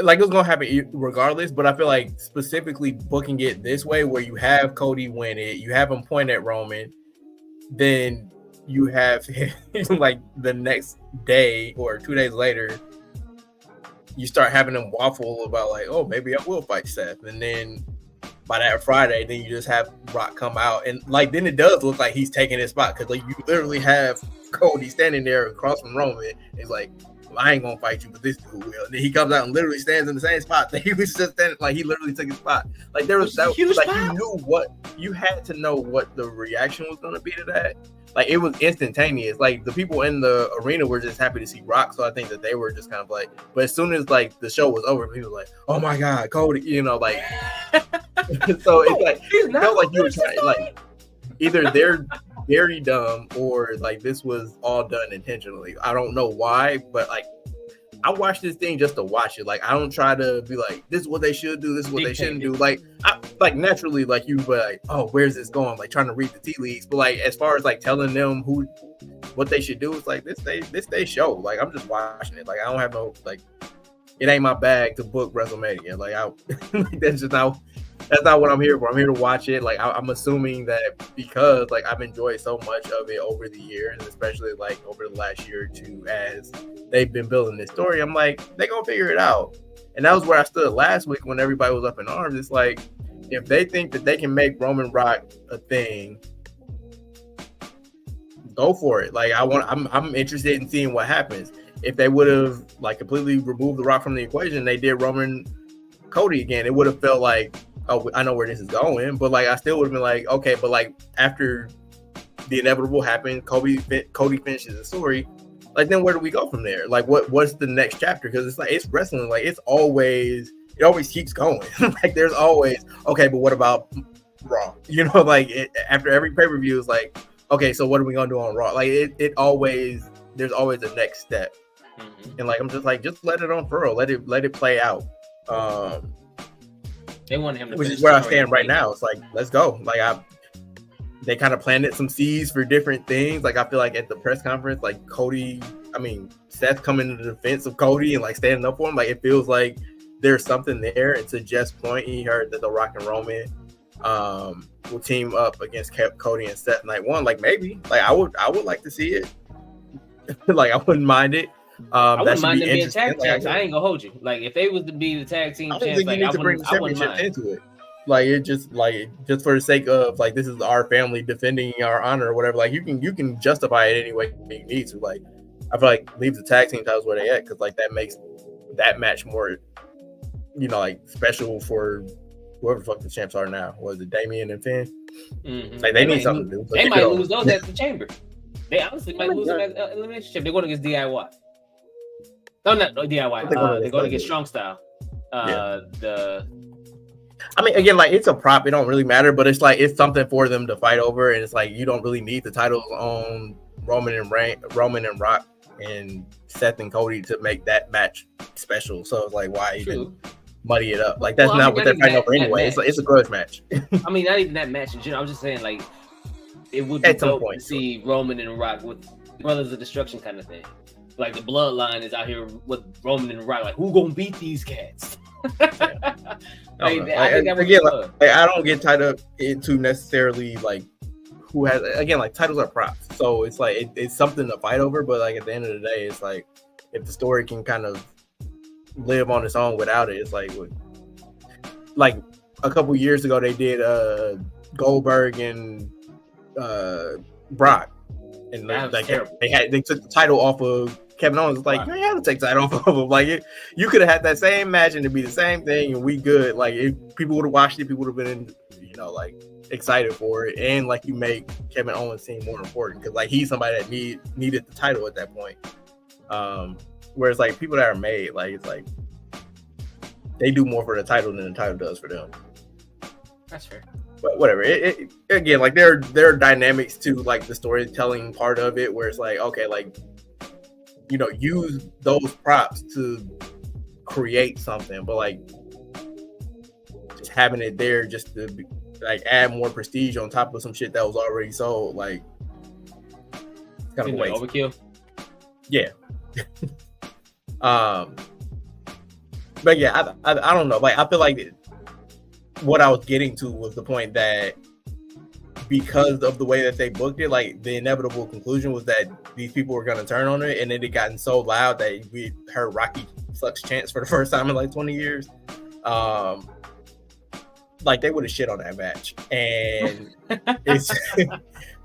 Like it was gonna happen regardless, but I feel like specifically booking it this way, where you have Cody win it, you have him point at Roman, then you have him like the next day or 2 days later, you start having them waffle about like, oh, maybe I will fight Seth, and then by that Friday, then you just have Rock come out, and like then it does look like he's taking his spot because like you literally have Cody standing there across from Roman. It's like, I ain't gonna fight you, but this dude will. And then he comes out and literally stands in the same spot that he was just standing. Like he literally took his spot. Like there was that, like spot. You knew what you had to know what the reaction was gonna be to that. Like it was instantaneous. Like the people in the arena were just happy to see Rock, so I think that they were just kind of like. But as soon as like the show was over, people were like, "Oh my God, Cody!" Like. So it's like it felt like you were trying like either they're very dumb or like this was all done intentionally. I don't know why, but like I watch this thing just to watch it. Like I don't try to be like, this is what they should do, this is what they shouldn't do. Like I like naturally like you be like, oh, where's this going? Like trying to read the tea leaves. But like as far as like telling them what they should do, it's like this they show. Like I'm just watching it. Like I don't have no like it ain't my bag to book WrestleMania. Like that's not what I'm here for. I'm here to watch it. Like I'm assuming that because like I've enjoyed so much of it over the years, especially like over the last year or two, as they've been building this story. I'm like, they're gonna figure it out. And that was where I stood last week when everybody was up in arms. It's like if they think that they can make Roman Rock a thing, go for it. Like I'm interested in seeing what happens. If they would have like completely removed The Rock from the equation, they did Roman Cody again, it would have felt like, oh, I know where this is going, but like I still would have been like, okay, but like after the inevitable happened, Cody finishes the story, like then where do we go from there? Like what's the next chapter? Because it's like it's wrestling, like it always keeps going. Like there's always, okay, but what about Raw? Like after every pay-per-view is like, okay, so what are we gonna do on Raw? Like there's always a next step. And like I'm just like, just let it unfurl, let it play out. They want him to, which is where I stand right now. It's like, let's go. Like they kind of planted some seeds for different things. Like I feel like at the press conference, like Seth coming to the defense of Cody and like standing up for him. Like it feels like there's something there. And to Jeff's point, he heard that The Rock and Roman will team up against Cody and Seth night one. Like maybe, like I would like to see it. Like I wouldn't mind it. I wouldn't mind them being tag champs. I ain't gonna hold you. Like if they was to be the tag team champs, think you need to bring the championship into it. Like it just for the sake of like this is our family defending our honor or whatever. Like you can justify it any way you need to. Like I feel like leave the tag team titles where they at because like that makes that match more, like special for whoever the fuck the champs are now. Was it Damian and Finn? Mm-hmm. Like they need something to do. They might lose those at the Chamber. They honestly might lose them at Elimination Chamber. They're going against DIY. Oh, not DIY. They're going to get Strong Style. I mean, again, like it's a prop. It don't really matter, but it's like it's something for them to fight over, and it's like you don't really need the titles on Roman and Rock and Seth and Cody to make that match special. So it's like, why even muddy it up? Like that's not what they're fighting over anyway. It's a grudge match. I mean, not even that match in general. I'm just saying, like, it would be dope to see Roman and Rock with Brothers of Destruction kind of thing. Like the bloodline is out here with Roman and Rock. Like, who gonna beat these cats? I don't get tied up into necessarily like who has, again, like titles are props, so it's like it's something to fight over, but like at the end of the day, it's like if the story can kind of live on its own without it, it's like a couple years ago they did Goldberg and Brock, and they took the title off of Kevin Owens. It's like, you had to take the title off of him. Like you could have had that same match and it'd be the same thing, and we good. Like if people would have watched it, people would have been, like excited for it, and like you make Kevin Owens seem more important because like he's somebody that needed the title at that point. Whereas like people that are made, like it's like they do more for the title than the title does for them. That's fair. But whatever. It again, like there are dynamics to like the storytelling part of it, where it's like, okay, like use those props to create something, but like just having it there just to like add more prestige on top of some shit that was already sold, like it's kind of a waste. Overkill. Yeah. But yeah, I don't know. Like I feel like what I was getting to was the point that because of the way that they booked it, like the inevitable conclusion was that these people were going to turn on it, and then it gotten so loud that we heard Rocky Sucks chants for the first time in like 20 years. Like they would have shit on that match, and it's.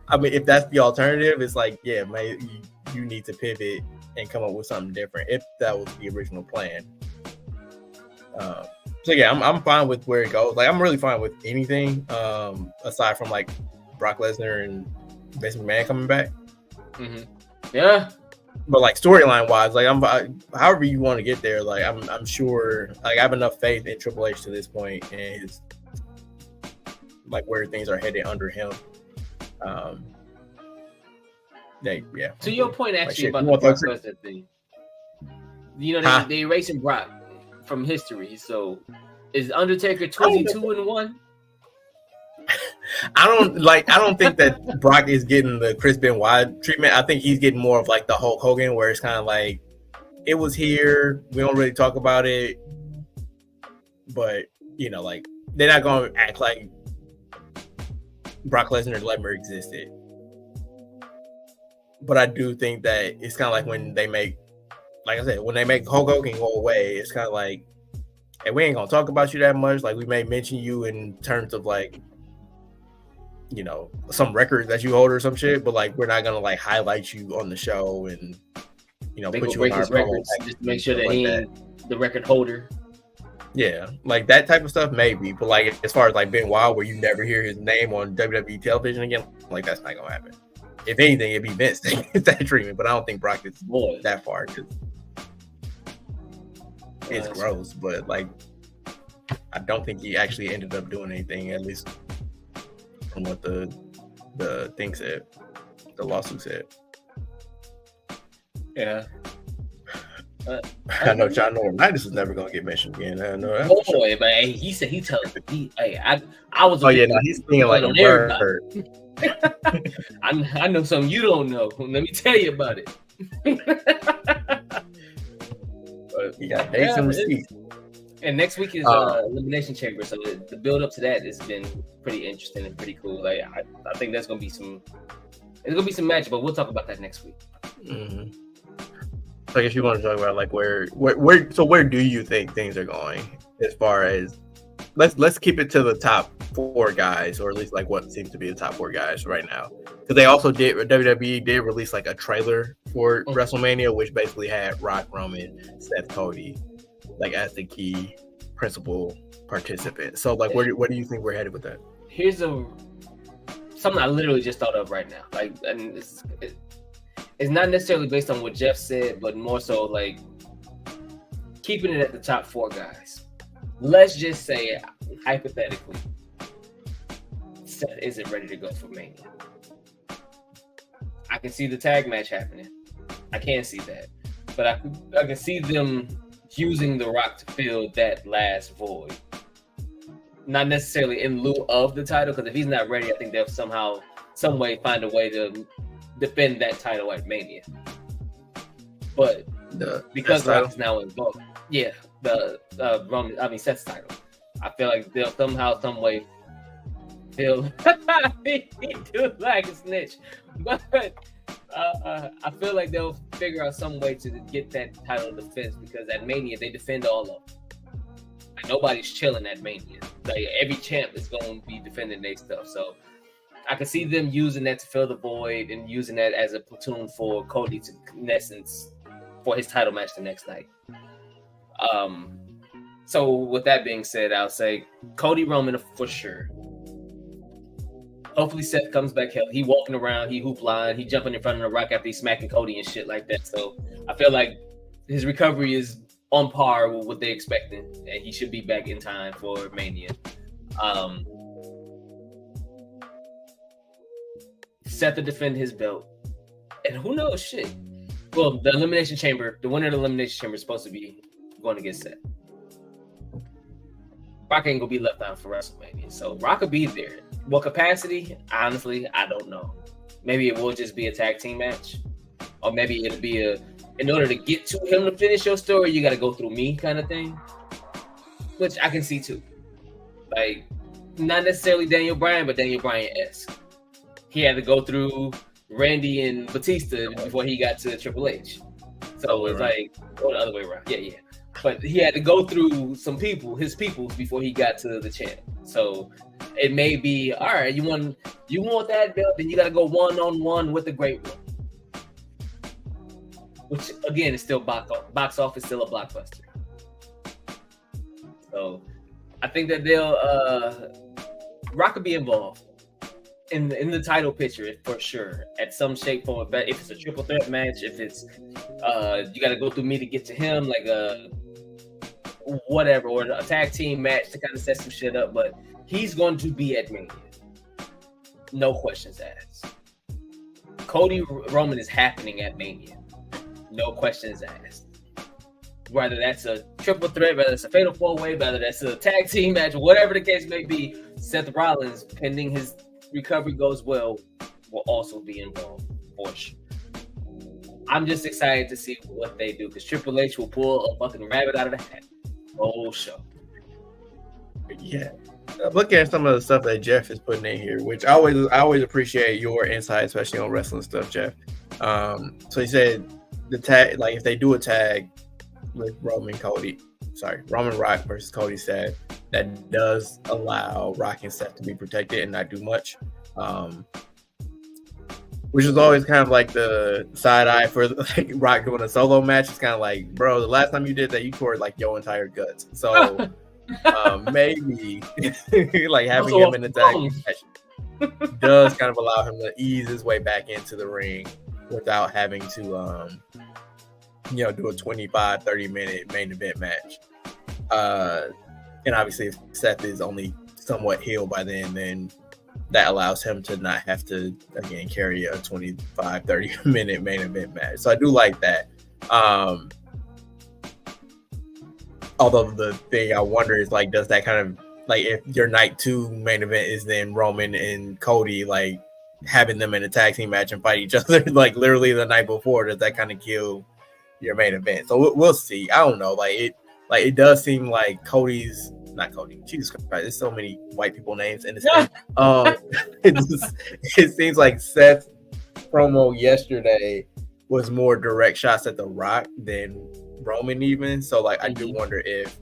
I mean, if that's the alternative, it's like, yeah, man, you need to pivot and come up with something different. If that was the original plan. So yeah, I'm fine with where it goes. Like I'm really fine with anything, aside from like Brock Lesnar and Vince McMahon coming back. Mm-hmm. Yeah. But like storyline wise, like however you want to get there, like I'm sure, like I have enough faith in Triple H to this point and his like where things are headed under him. Yeah. To your point, actually, about the Brock Lesnar thing, they erasing Brock from history. So is Undertaker 22-1? I don't think that Brock is getting the Chris Benoit treatment. I think he's getting more of like the Hulk Hogan, where it's kind of like it was here. We don't really talk about it, but like they're not going to act like Brock Lesnar never existed. But I do think that it's kind of like when they make, like I said, when they make Hulk Hogan go away, it's kind of like, hey, we ain't gonna talk about you that much. Like we may mention you in terms of like, some records that you hold or some shit, but like we're not gonna like highlight you on the show and put you in our records just to make sure that he ain't the record holder. Yeah, like that type of stuff maybe, but like as far as like Benoit, where you never hear his name on WWE television again, like that's not gonna happen. If anything, it'd be Vince that treatment, but I don't think Brock is that far because it's gross. But like, I don't think he actually ended up doing anything, at least from what the thing said, the lawsuit said. Yeah. I know John Laurinaitis is never gonna get mentioned again. I know that. Boy, but hey, he said he tells me. Hey, I was. Oh yeah, no, he's being like a bird. I know something you don't know. Let me tell you about it. But we got dates and receipts. And next week is Elimination Chamber, so the build up to that has been pretty interesting and pretty cool. Like I think that's gonna be some. It's gonna be some match, but we'll talk about that next week. Mm-hmm. So I guess you want to talk about like where do you think things are going as far as let's keep it to the top 4 guys, or at least like what seems to be the top 4 guys right now, because they also WWE did release like a trailer for WrestleMania, which basically had Rock, Roman, Seth, Cody like as the key principal participant. So like where do you think we're headed with that? Here's something I literally just thought of right now. Like, and it's not necessarily based on what Jeff said, but more so like keeping it at the top 4 guys. Let's just say, hypothetically, Seth isn't ready to go for Mania. I can see the tag match happening. I can see that. But I can see them using The Rock to fill that last void. Not necessarily in lieu of the title, because if he's not ready, I think they'll somehow, some way find a way to defend that title at Mania. But because Rock is now involved, Seth's title, I feel like they'll somehow, some way feel he do like a snitch, but I feel like they'll figure out some way to get that title defense, because at Mania they defend all of them. Like, nobody's chilling at Mania. Like, every champ is going to be defending their stuff. So I can see them using that to fill the void and using that as a platoon for Cody to, in essence, for his title match the next night. So with that being said, I'll say Cody Roman for sure. Hopefully Seth comes back healthy. He walking around, he hoop line, he jumping in front of The Rock after he's smacking Cody and shit like that. So I feel like his recovery is on par with what they're expecting, and he should be back in time for Mania. Seth to defend his belt, and who knows, shit. Well, the Elimination Chamber, the winner of the Elimination Chamber is supposed to be going to get Seth. Rock ain't gonna be left out for WrestleMania, so Rock will be there. What capacity? Honestly, I don't know. Maybe it will just be a tag team match, or maybe it'll be in order to get to him to finish your story, you got to go through me kind of thing, which I can see too. Like, not necessarily Daniel Bryan, but Daniel Bryan-esque. He had to go through Randy and Batista before he got to Triple H. So it's like, or the other way around. Yeah. But he had to go through some people, his people, before he got to the champ. So it may be, all right, you want that belt, then you got to go one-on-one with the Great One. Which, again, is still box office, still a blockbuster. So I think that Rock could be involved in the title picture for sure, at some shape, form, but if it's a triple threat match, if it's you got to go through me to get to him, like whatever, or a tag team match to kind of set some shit up, but he's going to be at Mania. No questions asked. Cody Roman is happening at Mania. No questions asked. Whether that's a triple threat, whether it's a fatal 4-way, whether that's a tag team match, whatever the case may be, Seth Rollins, pending his recovery goes well, will also be involved for sure. I'm just excited to see what they do, because Triple H will pull a fucking rabbit out of the hat. Whole show. Yeah. Looking at some of the stuff that Jeff is putting in here, which I always appreciate your insight, especially on wrestling stuff, Jeff. So he said the tag, like if they do a tag with Roman Rock versus Cody Seth, that does allow Rock and Seth to be protected and not do much. Which is always kind of like the side eye for like Rock doing a solo match. It's kind of like, bro, the last time you did that, you tore like your entire guts. So maybe like having him in the tag match does kind of allow him to ease his way back into the ring without having to do a 25-30 minute main event match. And obviously if Seth is only somewhat healed by then that allows him to not have to again carry a 25-30 minute main event match. So I do like that. Although the thing I wonder is like, does that kind of like, if your night 2 main event is then Roman and Cody, like having them in a tag team match and fight each other like literally the night before, does that kind of kill your main event? So we'll see. I don't know. It does seem like not Cody. Jesus Christ, there's so many white people names in this thing. It seems like Seth's promo yesterday was more direct shots at The Rock than Roman even. So like I do wonder if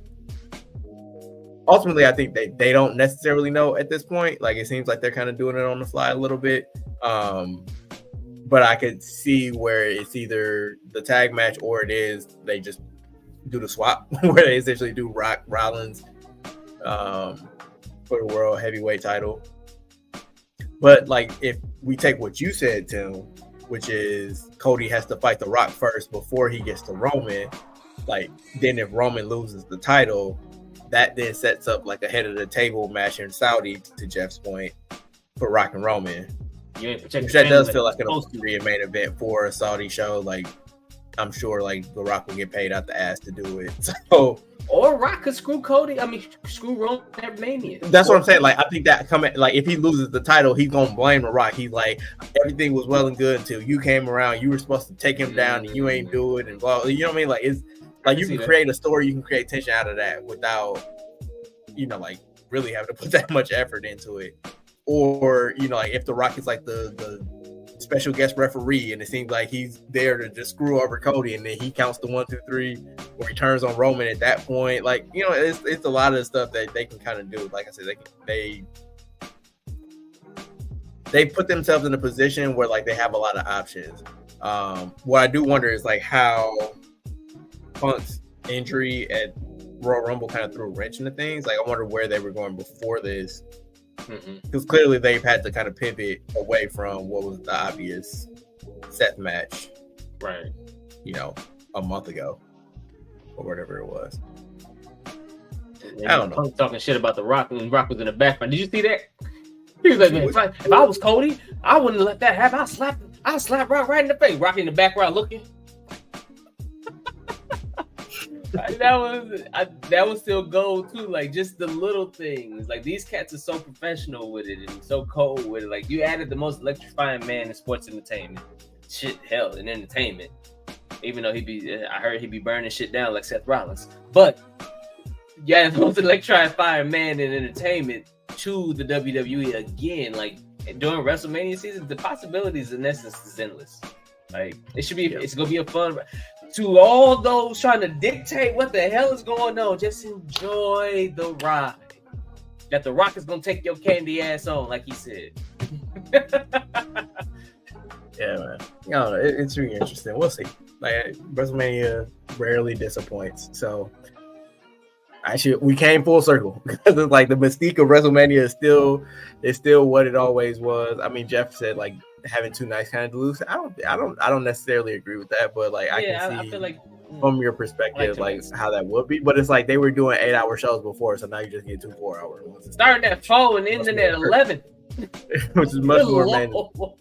ultimately I think they don't necessarily know at this point. Like it seems like they're kind of doing it on the fly a little bit. But I could see where it's either the tag match or it is they just do the swap where they essentially do Rock Rollins for the world heavyweight title. But like if we take what you said, Tim, which is Cody has to fight The Rock first before he gets to Roman, like then if Roman loses the title, that then sets up like a head of the table match in Saudi, to Jeff's point, for Rock and Roman. Which that does feel like an appropriate main event for a Saudi show. Like I'm sure like The Rock will get paid out the ass to do it. So or Rock could screw Cody. I mean, screw Roman at Mania. That's what I'm saying. Like I think that coming, like if he loses the title, he's gonna blame The Rock. He's like, everything was well and good until you came around. You were supposed to take him down, and you ain't do it, and blah. You know what I mean? Like it's like you can create a story, you can create tension out of that without, like really having to put that much effort into it. Or like if The Rock is like the special guest referee, and it seems like he's there to just screw over Cody, and then he counts the 1, 2, 3, or he turns on Roman at that point. Like it's a lot of stuff that they can kind of do. Like I said, they put themselves in a position where like they have a lot of options. What I do wonder is like how Punk's injury at Royal Rumble kind of threw a wrench into things. Like I wonder where they were going before this. Because clearly they've had to kind of pivot away from what was the obvious Seth match, right? A month ago or whatever it was. I don't know. Talking shit about The Rock when Rock was in the background. Did you see that? He was like, man, if I was Cody, I wouldn't let that happen. I'll slap Rock right in the face. Rock in the background looking. That was still gold too. Like just the little things. Like these cats are so professional with it and so cold with it. Like you added the most electrifying man in sports entertainment. In entertainment. Even though I heard he'd be burning shit down like Seth Rollins. But yeah, the most electrifying man in entertainment to the WWE again. Like during WrestleMania season, the possibilities in essence is endless. Like it's gonna be a fun. To all those trying to dictate what the hell is going on, just enjoy the ride. That The Rock is gonna take your candy ass on, like he said. Yeah, man. It's really interesting. We'll see. Like WrestleMania rarely disappoints. So actually, we came full circle because it's like the mystique of WrestleMania is still what it always was. I mean, Jeff said like having two nights kind of lose. I don't necessarily agree with that, but like I can see I feel like, from your perspective like how that would be. But it's like they were doing 8-hour shows before, so now you just get 2 4-hour ones. Starting at 4 and ending at 11, which is much more manageable.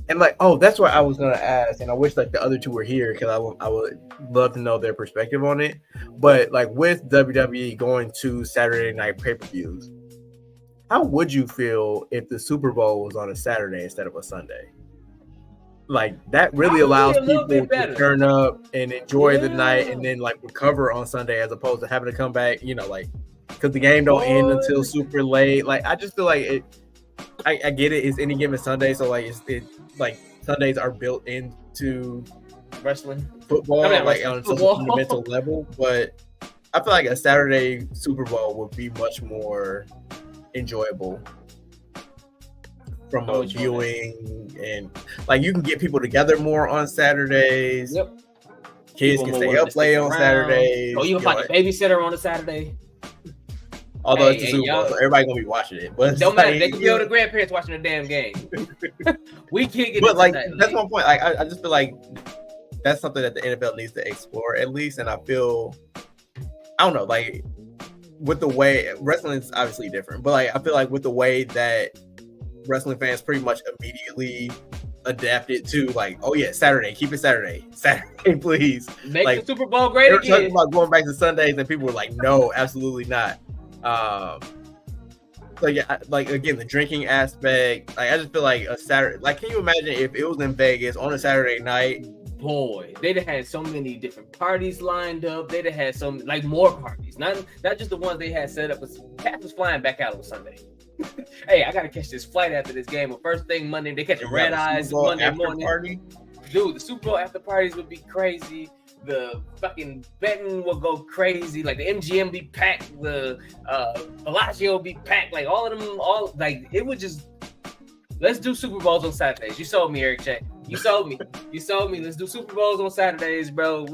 And like, that's what I was gonna ask, and I wish like the other two were here because I would love to know their perspective on it. But like with WWE going to Saturday night pay-per-views, how would you feel if the Super Bowl was on a Saturday instead of a Sunday? Like that really allows people to turn up and enjoy the night and then like recover on Sunday as opposed to having to come back, like because the game don't end until super late. Like I just feel like it. I get it. It's any given Sunday, so like it's like Sundays are built into wrestling, football, like on such a fundamental level. But I feel like a Saturday Super Bowl would be much more enjoyable from a viewing, and like you can get people together more on Saturdays. Yep. Kids can stay up late on Saturdays. You can find a babysitter on a Saturday. Although it's the Super Bowl, so everybody gonna be watching it. But don't matter. They can be all the grandparents watching the damn game. We can't get. But like that's my point. Like I just feel like that's something that the NFL needs to explore at least. And I feel, I don't know, like with the way wrestling's obviously different, but like I feel like with the way that wrestling fans pretty much immediately adapted to like, oh yeah, Saturday, keep it Saturday, please. Make like, the Super Bowl great again. They were talking about going back to Sundays, and people were like, no, absolutely not. So yeah, like again, the drinking aspect. Like I just feel like a Saturday. Like, can you imagine if it was in Vegas on a Saturday night? Boy, they'd have had so many different parties lined up. They'd have had some like more parties, not just the ones they had set up. But Cat was flying back out on Sunday. Hey, I gotta catch this flight after this game. Well, first thing Monday, they catching red eyes Monday morning. Party? Dude, the Super Bowl after parties would be crazy. The fucking betting will go crazy. Like the MGM be packed. The Bellagio be packed. Like all of them, it would just. Let's do Super Bowls on Saturdays. You sold me, Eric Check. You sold me. Let's do Super Bowls on Saturdays, bro.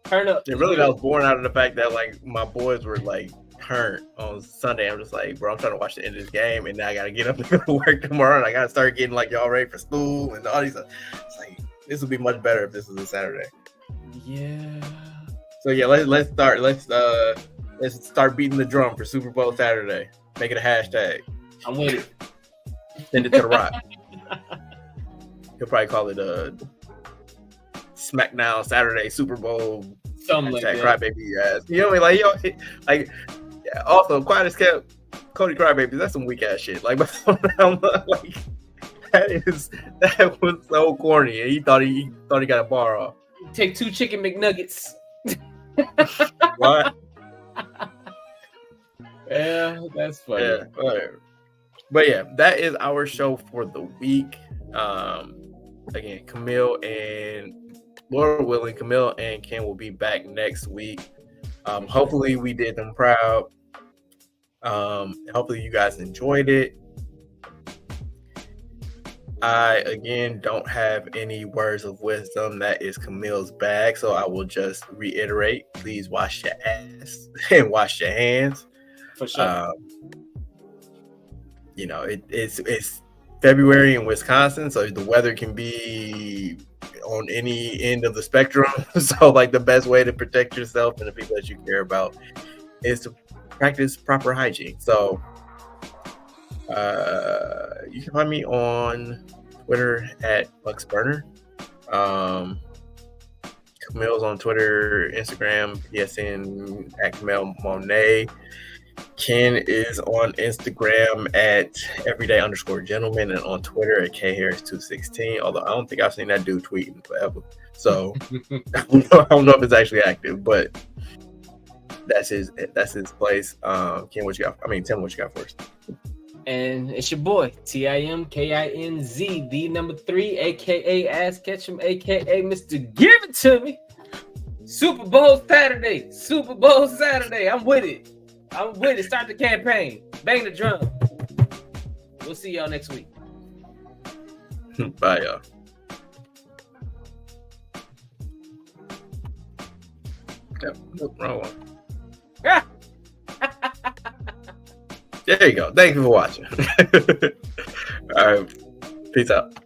Turn up. It really was born out of the fact that like my boys were like turned on Sunday. I'm just like, bro, I'm trying to watch the end of this game, and now I gotta get up and go to work tomorrow, and I gotta start getting like y'all ready for school and all these. It's like, This would be much better if this was a Saturday. Yeah. So yeah, let's start beating the drum for Super Bowl Saturday. Make it a hashtag. I'm with it. Send it to the Rock. He'll probably call it SmackDown Saturday Super Bowl. Something like that. Crybaby ass. You know what I mean? Like also, quiet as kept, Cody Crybaby. That's some weak ass shit. Like, like that was so corny, and he thought he got a bar off. Take 2 chicken McNuggets. What? Yeah, that's funny. Yeah, whatever. But yeah, that is our show for the week. Again, Camille and Lord willing, Camille and Ken will be back next week. Hopefully we did them proud. Hopefully you guys enjoyed it. I again don't have any words of wisdom. That is Camille's bag, so I will just reiterate: please wash your ass and wash your hands. For sure. You know, it's February in Wisconsin, so the weather can be on any end of the spectrum. So, like, the best way to protect yourself and the people that you care about is to practice proper hygiene. So, you can find me on Twitter at BucksBurner. Camille's on Twitter, Instagram, PSN at Camille Monet. Ken is on Instagram at everyday_gentleman and on Twitter at kharris216. Although I don't think I've seen that dude tweeting forever. So I don't know if it's actually active, but that's his place. Ken, what you got? I mean, tell me what you got first. And it's your boy, TIMKINZ, the number 3, aka Ass Ketchum, aka Mr. Give It To Me. Super Bowl Saturday. I'm with it. Start the campaign. Bang the drum. We'll see y'all next week. Bye, y'all. Wrong one. There you go. Thank you for watching. All right. Peace out.